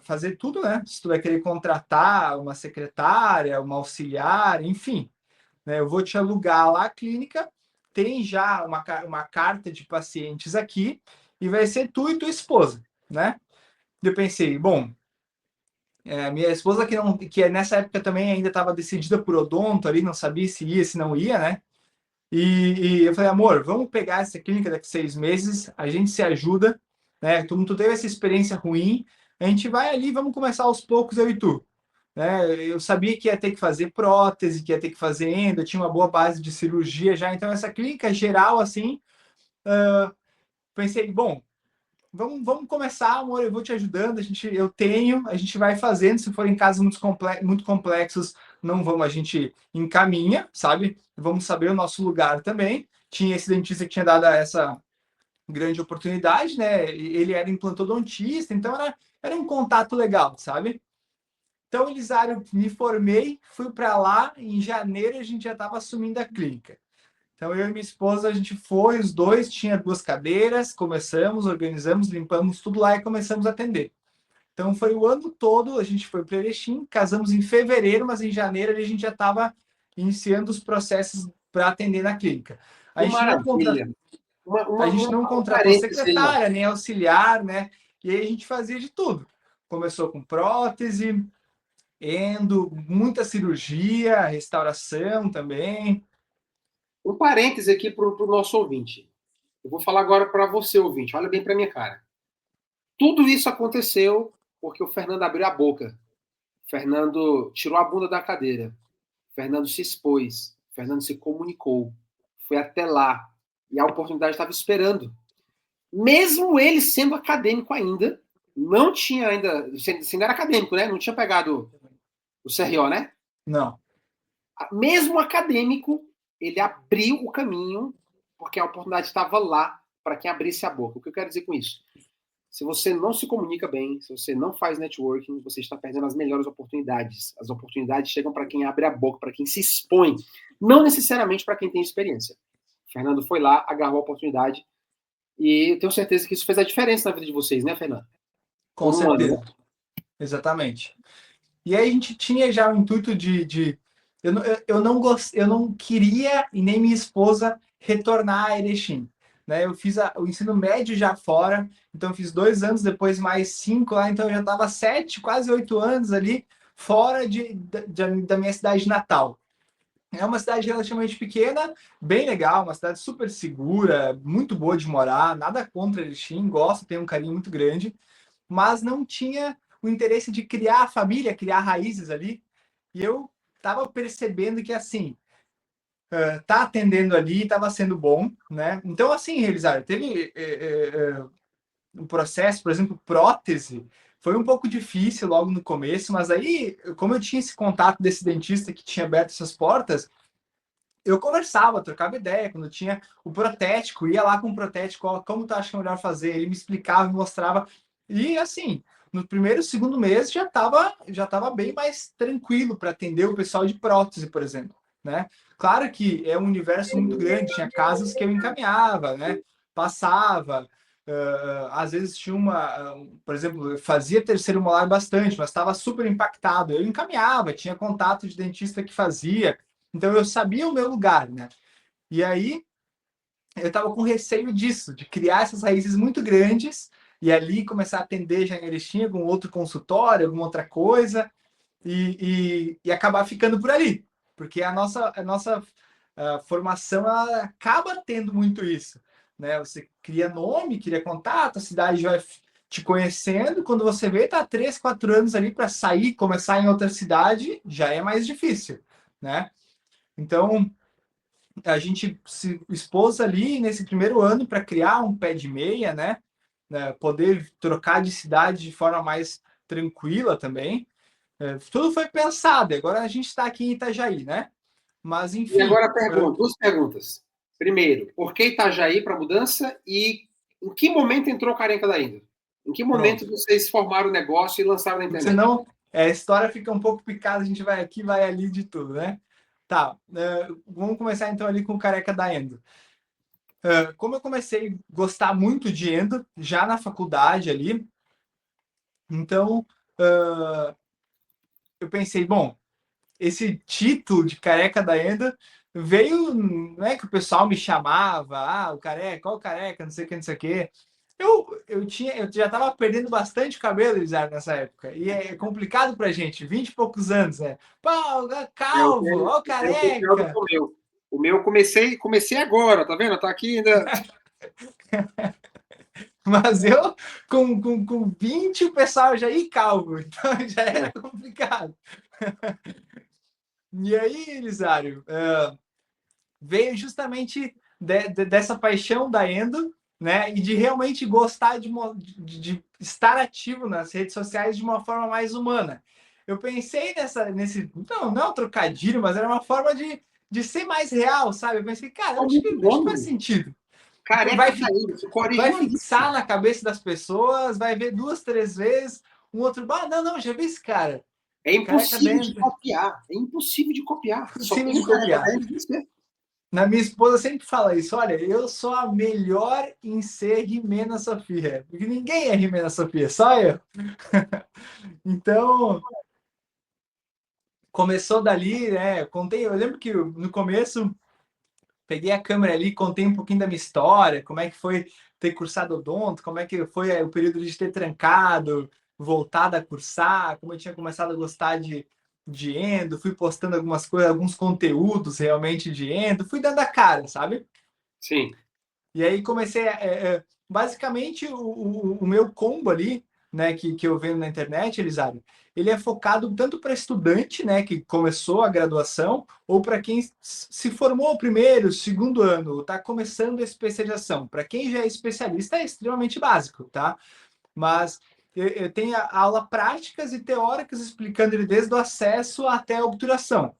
fazer tudo, né? Se tu vai querer contratar uma secretária, uma auxiliar, enfim, né? Eu vou te alugar lá a clínica, tem já uma carta de pacientes aqui e vai ser tu e tua esposa, né? Eu pensei, bom, minha esposa que nessa época também ainda estava decidida por odonto ali, não sabia se ia, se não ia, né? E eu falei, amor, vamos pegar essa clínica daqui a 6 meses, a gente se ajuda, né? Tu teve essa experiência ruim, a gente vai ali, vamos começar aos poucos, eu e tu. Né? Eu sabia que ia ter que fazer prótese, que ia ter que fazer endo, eu tinha uma boa base de cirurgia já, então essa clínica geral, assim, pensei, bom, vamos começar, amor, eu vou te ajudando, a gente vai fazendo, se forem casos muito complexos, não vamos, a gente encaminha, sabe? Vamos saber o nosso lugar também. Tinha esse dentista que tinha dado essa grande oportunidade, né? Ele era implantodontista, então era um contato legal, sabe? Então, Elisário, me formei, fui para lá, em janeiro a gente já estava assumindo a clínica. Então, eu e minha esposa, a gente foi, os dois, tinha 2 cadeiras, começamos, organizamos, limpamos tudo lá e começamos a atender. Então, foi o ano todo, a gente foi para Erechim, casamos em fevereiro, mas em janeiro a gente já estava iniciando os processos para atender na clínica. A Que gente não maravilha! a gente não Um contratou parêntese aí, ó. secretária, nem auxiliar, né? E aí a gente fazia de tudo. Começou com prótese, endo, muita cirurgia, restauração também. Um parêntese aqui para o nosso ouvinte. Eu vou falar agora para você, ouvinte. Olha bem para minha cara. Tudo isso aconteceu porque o Fernando abriu a boca. O Fernando tirou a bunda da cadeira. O Fernando se expôs. O Fernando se comunicou. Foi até lá. E a oportunidade estava esperando. Mesmo ele sendo acadêmico ainda, não tinha ainda. Sendo era acadêmico, né? Não tinha pegado o CRO, né? Não. Mesmo acadêmico, ele abriu o caminho, porque a oportunidade estava lá para quem abrisse a boca. O que eu quero dizer com isso? Se você não se comunica bem, se você não faz networking, você está perdendo as melhores oportunidades. As oportunidades chegam para quem abre a boca, para quem se expõe, não necessariamente para quem tem experiência. O Fernando foi lá, agarrou a oportunidade e eu tenho certeza que isso fez a diferença na vida de vocês, né, Fernando? Com Por um ano, certeza. né? Exatamente. E aí a gente tinha já o intuito eu não queria e nem minha esposa retornar a Erechim. Né? Eu fiz o ensino médio já fora, então eu fiz 2 anos, depois mais 5 lá, então eu já estava 7, quase 8 anos ali fora da minha cidade natal. É uma cidade relativamente pequena, bem legal, uma cidade super segura, muito boa de morar, nada contra Erechim, gosto, tenho um carinho muito grande, mas não tinha o interesse de criar a família, criar raízes ali. E eu estava percebendo que, assim, tá atendendo ali, estava sendo bom, né? Então, assim, Elizar, teve um processo, por exemplo, prótese, foi um pouco difícil logo no começo, mas aí, como eu tinha esse contato desse dentista que tinha aberto essas portas, eu conversava, trocava ideia, quando tinha o protético, ia lá com o protético, ó, como tu acha que é melhor fazer? Ele me explicava, me mostrava, e assim, no primeiro, segundo mês já tava bem mais tranquilo para atender o pessoal de prótese, por exemplo, né? Claro que é um universo muito grande, tinha casos que eu encaminhava, né? Passava, às vezes tinha por exemplo, eu fazia terceiro molar bastante, mas estava super impactado, eu encaminhava, tinha contato de dentista que fazia, então eu sabia o meu lugar, né? E aí eu estava com receio disso, de criar essas raízes muito grandes e ali começar a atender já em Erechim, algum outro consultório, alguma outra coisa, e acabar ficando por ali. Porque a nossa formação ela acaba tendo muito isso. Né? Você cria nome, cria contato, a cidade vai te conhecendo, quando você vê, tá 3, 4 anos ali para sair, começar em outra cidade, já é mais difícil, né? Então, a gente se expôs ali nesse primeiro ano para criar um pé de meia, né? Poder trocar de cidade de forma mais tranquila também. Tudo foi pensado. Agora a gente está aqui em Itajaí, né? Mas, E enfim, agora a pergunta, duas perguntas. Primeiro, por que Itajaí para mudança e em que momento entrou Careca da Índia? Em que momento pronto. vocês formaram o negócio e lançaram na Porque internet? senão a história fica um pouco picada, a gente vai aqui, vai ali de tudo, né? Tá, vamos começar então ali com o Careca da Endo. Como eu comecei a gostar muito de endo, já na faculdade ali, então eu pensei, bom, esse título de Careca da Enda veio, não é que o pessoal me chamava, o careca, qual careca, não sei o que, não sei o que. Eu já estava perdendo bastante cabelo, Lizardo, nessa época. E é complicado pra gente, 20 e poucos anos, né? Pô, calvo, ó o Eu tenho conteúdo careca. com o meu. O meu eu comecei agora, tá vendo? Tá aqui ainda. Mas eu, com 20, o pessoal já ia calvo, então já era complicado. E aí, Elisário, veio justamente dessa paixão da Endo, né? E de realmente gostar de estar ativo nas redes sociais de uma forma mais humana. Eu pensei nesse. Não é um trocadilho, mas era uma forma de ser mais real, sabe? Eu pensei, cara, Ficou acho muito que, acho que faz bom. sentido. Careca Vai, da Índia, ficou vai originalíssimo. fixar na cabeça das pessoas, vai ver 2, 3 vezes, um outro, não, já vi esse cara. É Careca impossível de dentro, copiar. É impossível de copiar. Só impossível tem de o careca copiar. da Índia. Na minha esposa sempre fala isso. Olha, eu sou a melhor em ser Rimena Sofia. Porque ninguém é Rimena Sofia, só eu. Então, começou dali, né? Eu lembro que no começo peguei a câmera ali, contei um pouquinho da minha história, como é que foi ter cursado odonto, como é que foi o período de ter trancado, voltado a cursar, como eu tinha começado a gostar de endo, fui postando algumas coisas, alguns conteúdos realmente de endo, fui dando a cara, sabe? Sim. E aí comecei basicamente o meu combo ali, né, que eu vendo na internet, Elisário, ele é focado tanto para estudante, né, que começou a graduação, ou para quem se formou o primeiro, segundo ano, está começando a especialização. Para quem já é especialista, é extremamente básico, tá? Mas eu tenho a aula práticas e teóricas explicando ele desde o acesso até a obturação.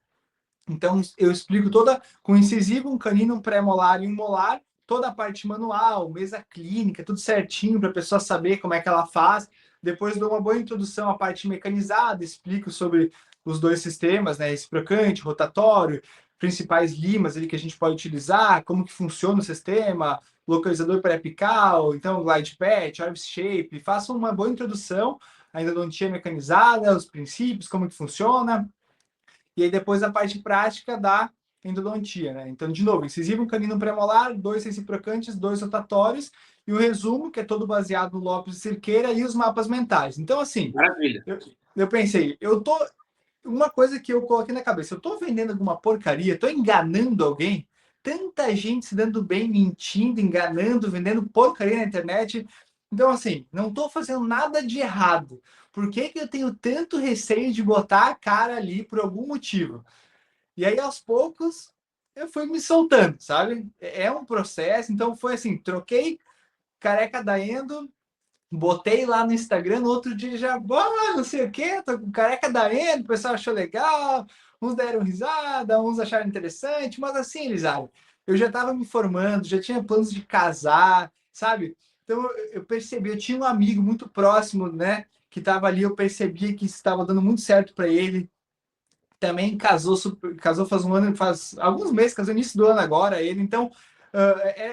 Então, eu explico toda com incisivo, um canino, um pré-molar e um molar, toda a parte manual, mesa clínica, tudo certinho para a pessoa saber como é que ela faz. Depois dou uma boa introdução à parte mecanizada, explico sobre os dois sistemas, né, reciprocante, rotatório, principais limas ali que a gente pode utilizar, como que funciona o sistema, localizador pré-apical, então glide patch, orifice shape, faço uma boa introdução, ainda não tinha mecanizada, os princípios, como que funciona, e aí depois a parte prática da endodontia, né? Então, de novo, incisivo, canino premolar, 2 reciprocantes, 2 rotatórios, e o resumo, que é todo baseado no Lopes e Cerqueira, e os mapas mentais. Então, assim, Maravilha. eu, eu pensei, eu tô uma coisa que eu coloquei na cabeça, eu tô vendendo alguma porcaria, tô enganando alguém, tanta gente se dando bem, mentindo, enganando, vendendo porcaria na internet. Então, assim, não tô fazendo nada de errado. Por que que eu tenho tanto receio de botar a cara ali por algum motivo? E aí, aos poucos, eu fui me soltando, sabe? É um processo, então foi assim, troquei careca da Endo, botei lá no Instagram, no outro dia já, não sei o quê, tô com careca da Endo, o pessoal achou legal, uns deram risada, uns acharam interessante, mas assim, Elisário, eu já estava me formando, já tinha planos de casar, sabe? Então eu percebi, eu tinha um amigo muito próximo, né, que estava ali, eu percebia que estava dando muito certo para ele, também casou, casou faz um ano, faz alguns meses, casou no início do ano agora, ele, então,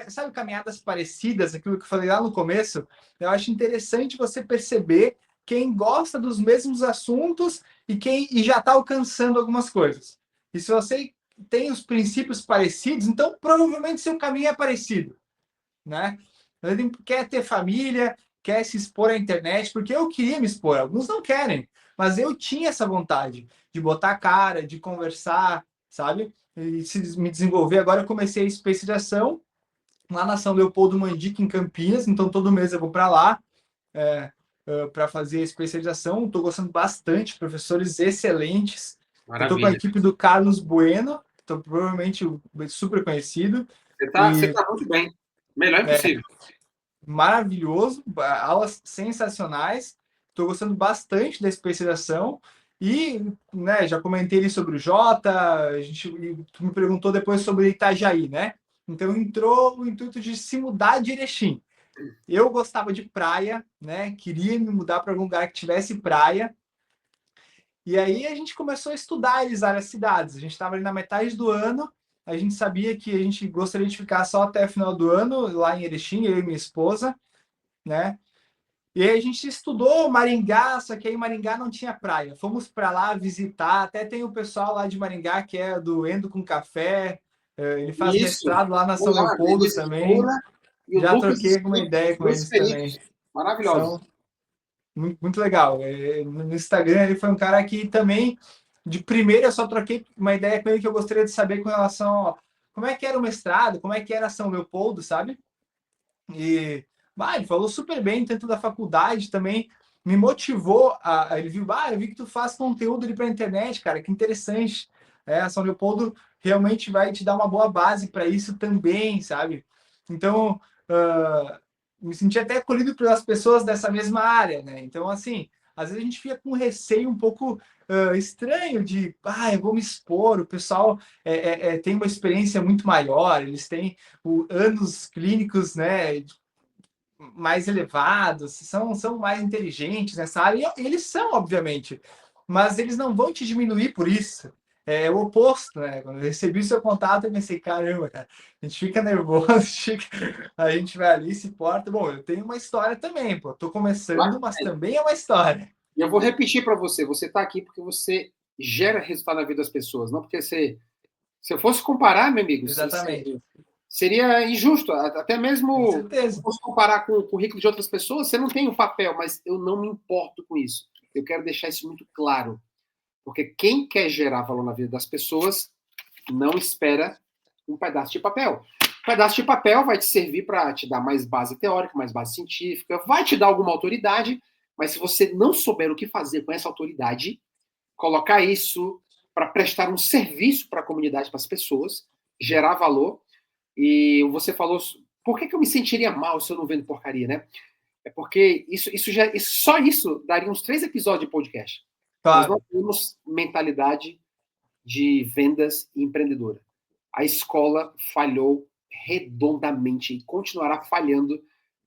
sabe, caminhadas parecidas, aquilo que eu falei lá no começo, eu acho interessante você perceber quem gosta dos mesmos assuntos e quem já está alcançando algumas coisas. E se você tem os princípios parecidos, então provavelmente seu caminho é parecido, né? Ele quer ter família, quer se expor à internet, porque eu queria me expor, alguns não querem, mas eu tinha essa vontade de botar a cara, de conversar, sabe? E se me desenvolver. Agora eu comecei a especialização lá na São Leopoldo Mandica, em Campinas, então todo mês eu vou para lá para fazer a especialização. Estou gostando bastante, professores excelentes. Eu estou com a Maravilha. equipe do Carlos Bueno, então, provavelmente super conhecido. Você E tá muito bem. Melhor impossível. maravilhoso, aulas sensacionais. Estou gostando bastante da especialização. E, né, já comentei ali sobre o Jota, tu me perguntou depois sobre Itajaí, né? Então entrou o intuito de se mudar de Erechim. Eu gostava de praia, né? Queria me mudar para algum lugar que tivesse praia. E aí a gente começou a estudar eles várias cidades. A gente estava ali na metade do ano, a gente sabia que a gente gostaria de ficar só até o final do ano, lá em Erechim, eu e minha esposa, né? E aí a gente estudou Maringá, só que aí Maringá não tinha praia. Fomos para lá visitar, até tem o pessoal lá de Maringá que é do Endo com Café, ele faz Isso. mestrado lá na São Olá, Leopoldo Denise também. Moura e o Já Lucas troquei uma ideia com Luiz eles também. Felipe. Maravilhosos. São muito, muito legal. No Instagram ele foi um cara que também, de primeira, eu só troquei uma ideia com ele que eu gostaria de saber com relação a como é que era o mestrado, como é que era São Leopoldo, sabe? E ele falou super bem, tanto da faculdade também, me motivou ele viu, eu vi que tu faz conteúdo ali para a internet, cara, que interessante. São Leopoldo realmente vai te dar uma boa base para isso também, sabe? Então, me senti até acolhido pelas pessoas dessa mesma área, né? Então, assim, às vezes a gente fica com um receio um pouco estranho de, eu vou me expor, o pessoal tem uma experiência muito maior, eles têm anos clínicos, né, mais elevados, são mais inteligentes nessa área, e eles são, obviamente, mas eles não vão te diminuir por isso. É o oposto, né? Quando eu recebi o seu contato, eu pensei, caramba, cara, a gente fica nervoso, a gente vai ali, se porta. Bom, eu tenho uma história também, pô. Tô começando, mas também é uma história. E eu vou repetir para você: você está aqui porque você gera resultado na vida das pessoas, não porque você. Se eu fosse comparar, meu amigo, Exatamente. seria injusto. Até Com mesmo se certeza. fosse comparar com o currículo de outras pessoas, você não tem o papel, mas eu não me importo com isso. Eu quero deixar isso muito claro. Porque quem quer gerar valor na vida das pessoas não espera um pedaço de papel. Um pedaço de papel vai te servir para te dar mais base teórica, mais base científica, vai te dar alguma autoridade, mas se você não souber o que fazer com essa autoridade, colocar isso para prestar um serviço para a comunidade, para as pessoas, gerar valor. E você falou, por que eu me sentiria mal se eu não vendo porcaria, né? É porque só isso daria uns 3 episódios de podcast. Nós não Claro. temos mentalidade de vendas e empreendedora. A escola falhou redondamente e continuará falhando.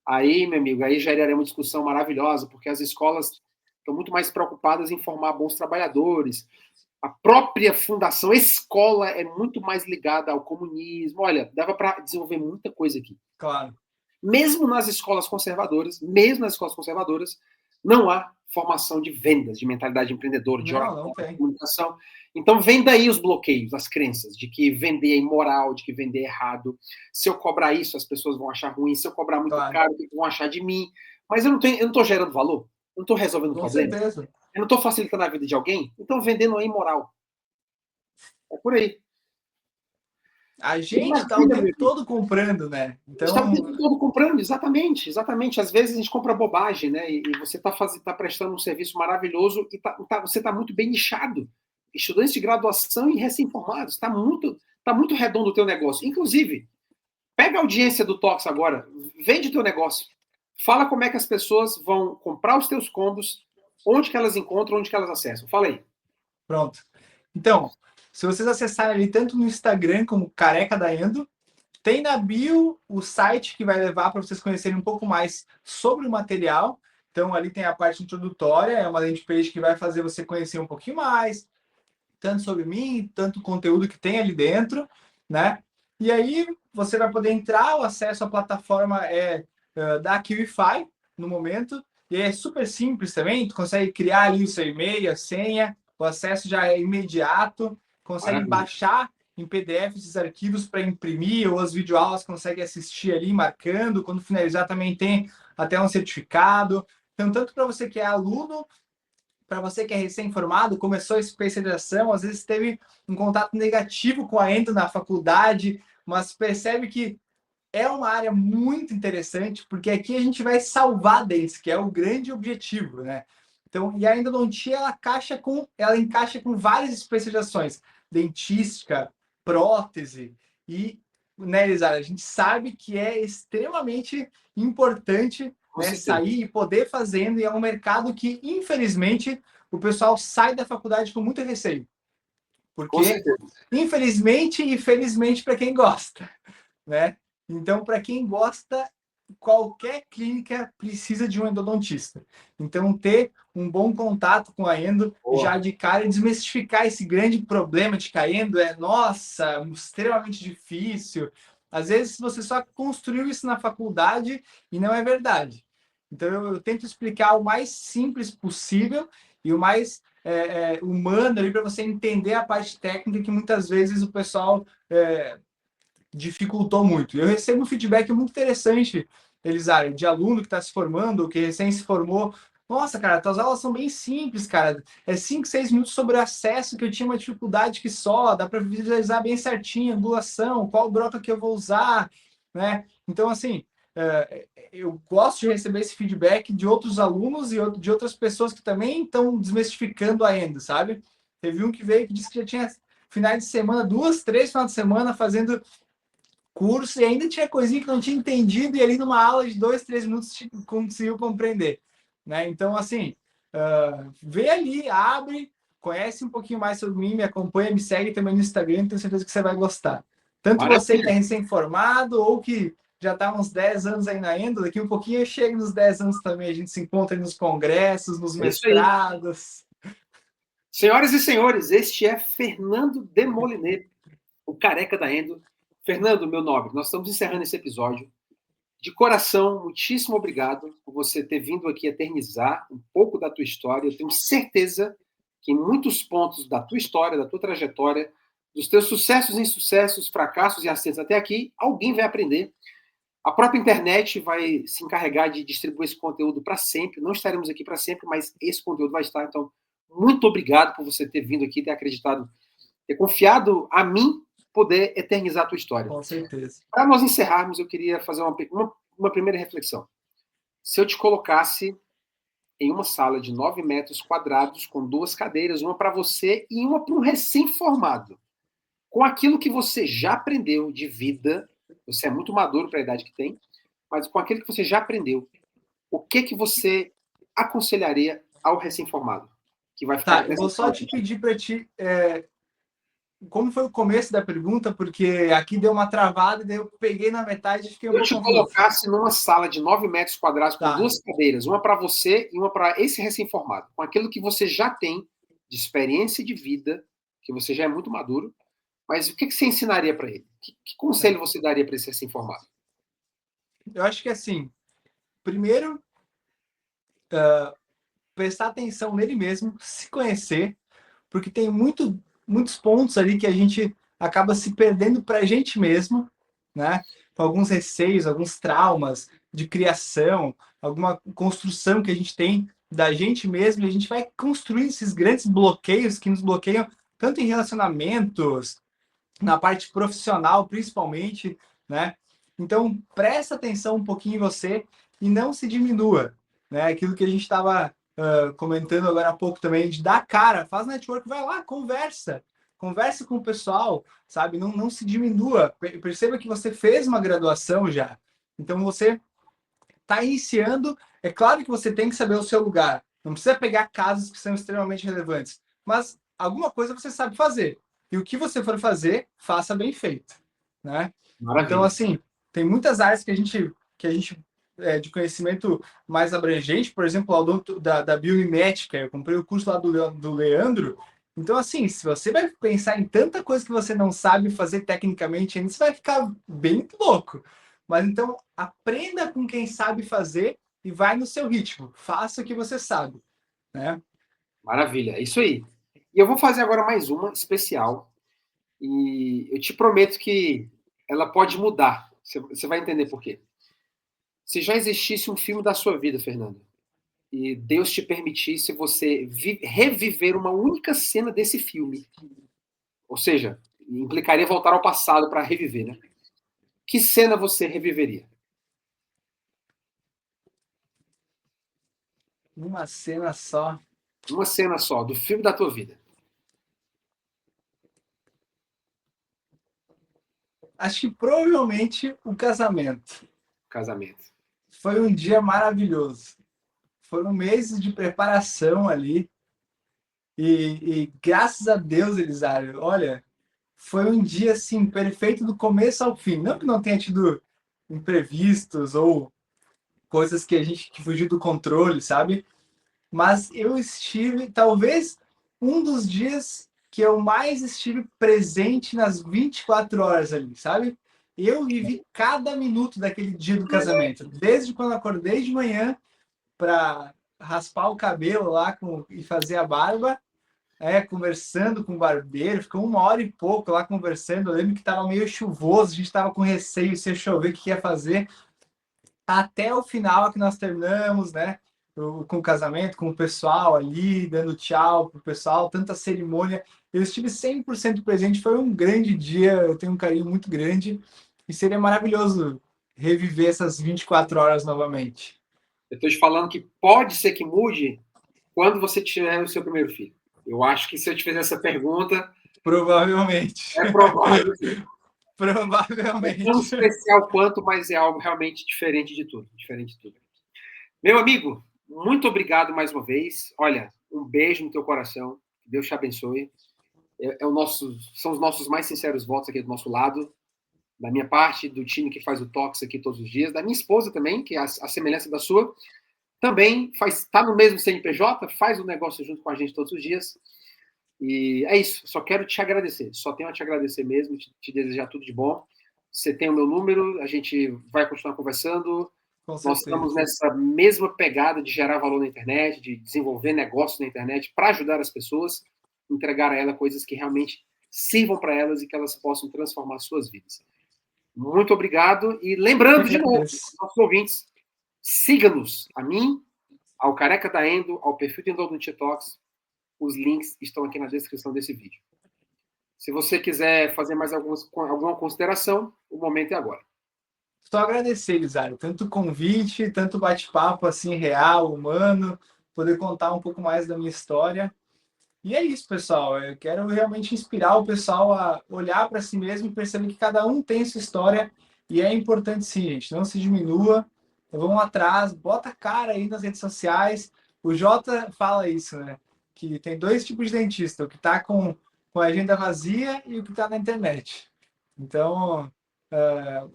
Aí, meu amigo, aí geraria uma discussão maravilhosa, porque as escolas estão muito mais preocupadas em formar bons trabalhadores. A própria fundação escola é muito mais ligada ao comunismo. Olha, dava para desenvolver muita coisa aqui. Claro. Mesmo nas escolas conservadoras, não há formação de vendas, de mentalidade empreendedora, de Não, não oratória, de tem. comunicação. Então, vem daí os bloqueios, as crenças de que vender é imoral, de que vender é errado. Se eu cobrar isso, as pessoas vão achar ruim. Se eu cobrar muito Claro. caro, o que vão achar de mim? Mas eu não estou gerando valor, eu não estou resolvendo o Com problema. certeza. Eu não estou facilitando a vida de alguém? Então vendendo é imoral. É por aí. A gente está o tempo todo comprando, né? Então... está o Então, tempo todo comprando, exatamente, exatamente. Às vezes a gente compra bobagem, né? E você está prestando um serviço maravilhoso e você está muito bem nichado. Estudantes de graduação e recém-formados. Tá muito redondo o teu negócio. Inclusive, pega a audiência do Tox agora, vende o teu negócio. Fala como é que as pessoas vão comprar os teus combos, onde que elas encontram, onde que elas acessam. Fala aí. pronto. Então, se vocês acessarem ali tanto no Instagram como Careca da Endo, tem na bio o site que vai levar para vocês conhecerem um pouco mais sobre o material. Então, ali tem a parte introdutória, é uma landing page que vai fazer você conhecer um pouquinho mais, tanto sobre mim, tanto o conteúdo que tem ali dentro, né? E aí você vai poder entrar, o acesso à plataforma é da QIFI no momento, e é super simples também, tu consegue criar ali o seu e-mail, a senha, o acesso já é imediato, consegue Maravilha. baixar em PDF esses arquivos para imprimir, ou as videoaulas consegue assistir ali marcando, quando finalizar também tem até um certificado. Então, tanto para você que é aluno, para você que é recém-formado, começou a especialização, às vezes teve um contato negativo com a endo na faculdade, mas percebe que é uma área muito interessante, porque aqui a gente vai salvar dentes, que é o grande objetivo, né? Então, e a endodontia, ela encaixa com várias especializações, dentística, prótese, e, né, Elisara, a gente sabe que é extremamente importante, né, sair e poder fazendo, e é um mercado que, infelizmente, o pessoal sai da faculdade com muito receio. Porque, infelizmente e felizmente para quem gosta, né? Então, para quem gosta, qualquer clínica precisa de um endodontista. Então, ter um bom contato com a endo, já de cara, e desmistificar esse grande problema de que a endo é, nossa, extremamente difícil. Às vezes, você só construiu isso na faculdade e não é verdade. Então, eu tento explicar o mais simples possível e o mais humano ali para você entender a parte técnica que muitas vezes o pessoal dificultou muito. Eu recebo um feedback muito interessante, Elisário, de aluno que está se formando, que recém se formou. Nossa, cara, tuas aulas são bem simples, cara. É 5, 6 minutos sobre o acesso, que eu tinha uma dificuldade que só, dá para visualizar bem certinho a angulação, qual broca que eu vou usar, né? Então, assim, eu gosto de receber esse feedback de outros alunos e de outras pessoas que também estão desmistificando a endo, sabe? Teve um que veio que disse que já tinha finais de semana, 2, 3 finais de semana fazendo curso e ainda tinha coisinha que não tinha entendido e ali numa aula de 2, 3 minutos conseguiu compreender, né? Então, assim, vê ali, abre, conhece um pouquinho mais sobre mim, me acompanha, me segue também no Instagram, tenho certeza que você vai gostar. Tanto você que é recém-formado ou que já está uns 10 anos aí na endo, daqui um pouquinho eu chego nos 10 anos também, a gente se encontra nos congressos, nos mestrados. Senhoras e senhores, este é Fernando Demolinet, o careca da endo. Fernando, meu nobre, nós estamos encerrando esse episódio. De coração, muitíssimo obrigado por você ter vindo aqui eternizar um pouco da tua história. Eu tenho certeza que em muitos pontos da tua história, da tua trajetória, dos teus sucessos e insucessos, fracassos e acertos até aqui, alguém vai aprender. A própria internet vai se encarregar de distribuir esse conteúdo para sempre. Não estaremos aqui para sempre, mas esse conteúdo vai estar. Então, muito obrigado por você ter vindo aqui, ter acreditado, ter confiado a mim poder eternizar a tua história. Com certeza. Para nós encerrarmos, eu queria fazer uma primeira reflexão. Se eu te colocasse em uma sala de 9 metros quadrados, com 2 cadeiras, uma para você e uma para um recém-formado, com aquilo que você já aprendeu de vida, você é muito maduro para a idade que tem, mas com aquilo que você já aprendeu, o que você aconselharia ao recém-formado? Que vai ficar eu vou só te pedir para ti como foi o começo da pergunta, porque aqui deu uma travada e daí eu peguei na metade e fiquei um pouco confuso. Se eu te colocasse numa sala de 9 metros quadrados com 2 cadeiras, uma para você e uma para esse recém-formado, com aquilo que você já tem de experiência de vida, que você já é muito maduro, mas o que você ensinaria para ele? Que conselho você daria para esse recém-formado? Eu acho que assim, primeiro, prestar atenção nele mesmo, se conhecer, porque tem muitos pontos ali que a gente acaba se perdendo para a gente mesmo, né? Com alguns receios, alguns traumas de criação, alguma construção que a gente tem da gente mesmo, e a gente vai construir esses grandes bloqueios que nos bloqueiam tanto em relacionamentos, na parte profissional, principalmente, né? Então, presta atenção um pouquinho em você e não se diminua, né? Aquilo que a gente estava comentando agora há pouco também, de dar cara, faz network, vai lá, conversa com o pessoal, sabe? Não se diminua. Perceba que você fez uma graduação já. Então, você está iniciando. É claro que você tem que saber o seu lugar. Não precisa pegar casos que são extremamente relevantes, mas alguma coisa você sabe fazer. E o que você for fazer, faça bem feito, né? Então, Maravilha. assim, tem muitas áreas que a gente de conhecimento mais abrangente, por exemplo, da biomimética. Eu comprei o curso lá do Leandro. Então, assim, se você vai pensar em tanta coisa que você não sabe fazer tecnicamente ainda, você vai ficar bem louco. Mas então, aprenda com quem sabe fazer e vai no seu ritmo. Faça o que você sabe, né? Maravilha, é isso aí. E eu vou fazer agora mais uma especial. E eu te prometo que ela pode mudar. Você vai entender por quê. Se já existisse um filme da sua vida, Fernando, e Deus te permitisse você reviver uma única cena desse filme, ou seja, implicaria voltar ao passado para reviver, né? Que cena você reviveria? Uma cena só. Uma cena só, do filme da tua vida. Acho que provavelmente o casamento. Casamento. Foi um dia maravilhoso. Foram meses de preparação ali. E graças a Deus, Elisário, olha, foi um dia assim perfeito do começo ao fim. Não que não tenha tido imprevistos ou coisas que a gente que fugiu do controle, sabe? Mas eu estive, talvez, um dos dias que eu mais estive presente nas 24 horas ali, sabe? Eu vivi cada minuto daquele dia do casamento, desde quando acordei de manhã para raspar o cabelo lá e fazer a barba, conversando com o barbeiro, ficou 1 hora e pouco lá conversando. Eu lembro que estava meio chuvoso, a gente estava com receio se ia chover, o que ia fazer. Até o final que nós terminamos, né? Com o casamento, com o pessoal ali, dando tchau pro pessoal, tanta cerimônia. Eu estive 100% presente, foi um grande dia, eu tenho um carinho muito grande e seria maravilhoso reviver essas 24 horas novamente. Eu estou te falando que pode ser que mude quando você tiver o seu primeiro filho. Eu acho que se eu te fizer essa pergunta, Provavelmente. é provável. É tão Provavelmente. especial quanto, mas é algo realmente diferente de tudo. Diferente de tudo. Meu amigo, muito obrigado mais uma vez. Olha, um beijo no teu coração. Deus te abençoe. São os nossos mais sinceros votos aqui do nosso lado. Da minha parte, do time que faz o Tox aqui todos os dias. Da minha esposa também, que é a semelhança da sua. Também está no mesmo CNPJ, faz o negócio junto com a gente todos os dias. E é isso, só quero te agradecer. Só tenho a te agradecer mesmo, te desejar tudo de bom. Você tem o meu número, a gente vai continuar conversando. Com Nós estamos certeza. nessa mesma pegada de gerar valor na internet, de desenvolver negócios na internet para ajudar as pessoas, entregar a elas coisas que realmente sirvam para elas e que elas possam transformar suas vidas. Muito obrigado. E Eu que lembrando de novo, agradeço. nossos ouvintes, siga-nos, a mim, ao Careca da Endo, ao perfil do Endodontia Talks. Os links estão aqui na descrição desse vídeo. Se você quiser fazer mais alguma consideração, o momento é agora. Só agradecer, Lisário, tanto o convite, tanto bate-papo assim real, humano, poder contar um pouco mais da minha história. E é isso, pessoal. Eu quero realmente inspirar o pessoal a olhar para si mesmo e perceber que cada um tem sua história e é importante sim, gente. Não se diminua, vão atrás, bota a cara aí nas redes sociais. O Jota fala isso, né? Que tem dois tipos de dentista, o que está com a agenda vazia e o que está na internet. Então,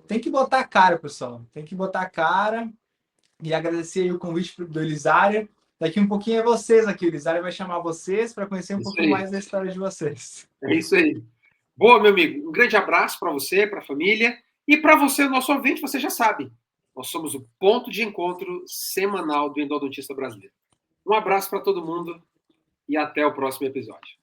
tem que botar a cara, pessoal. Tem que botar a cara e agradecer aí o convite do Elisário. Daqui um pouquinho é vocês aqui. O Elisário vai chamar vocês para conhecer um Isso pouquinho aí. mais da história de vocês. É isso aí. Boa, meu amigo. Um grande abraço para você, para a família. E para você, nosso ouvinte, você já sabe. Nós somos o ponto de encontro semanal do endodontista brasileiro. Um abraço para todo mundo e até o próximo episódio.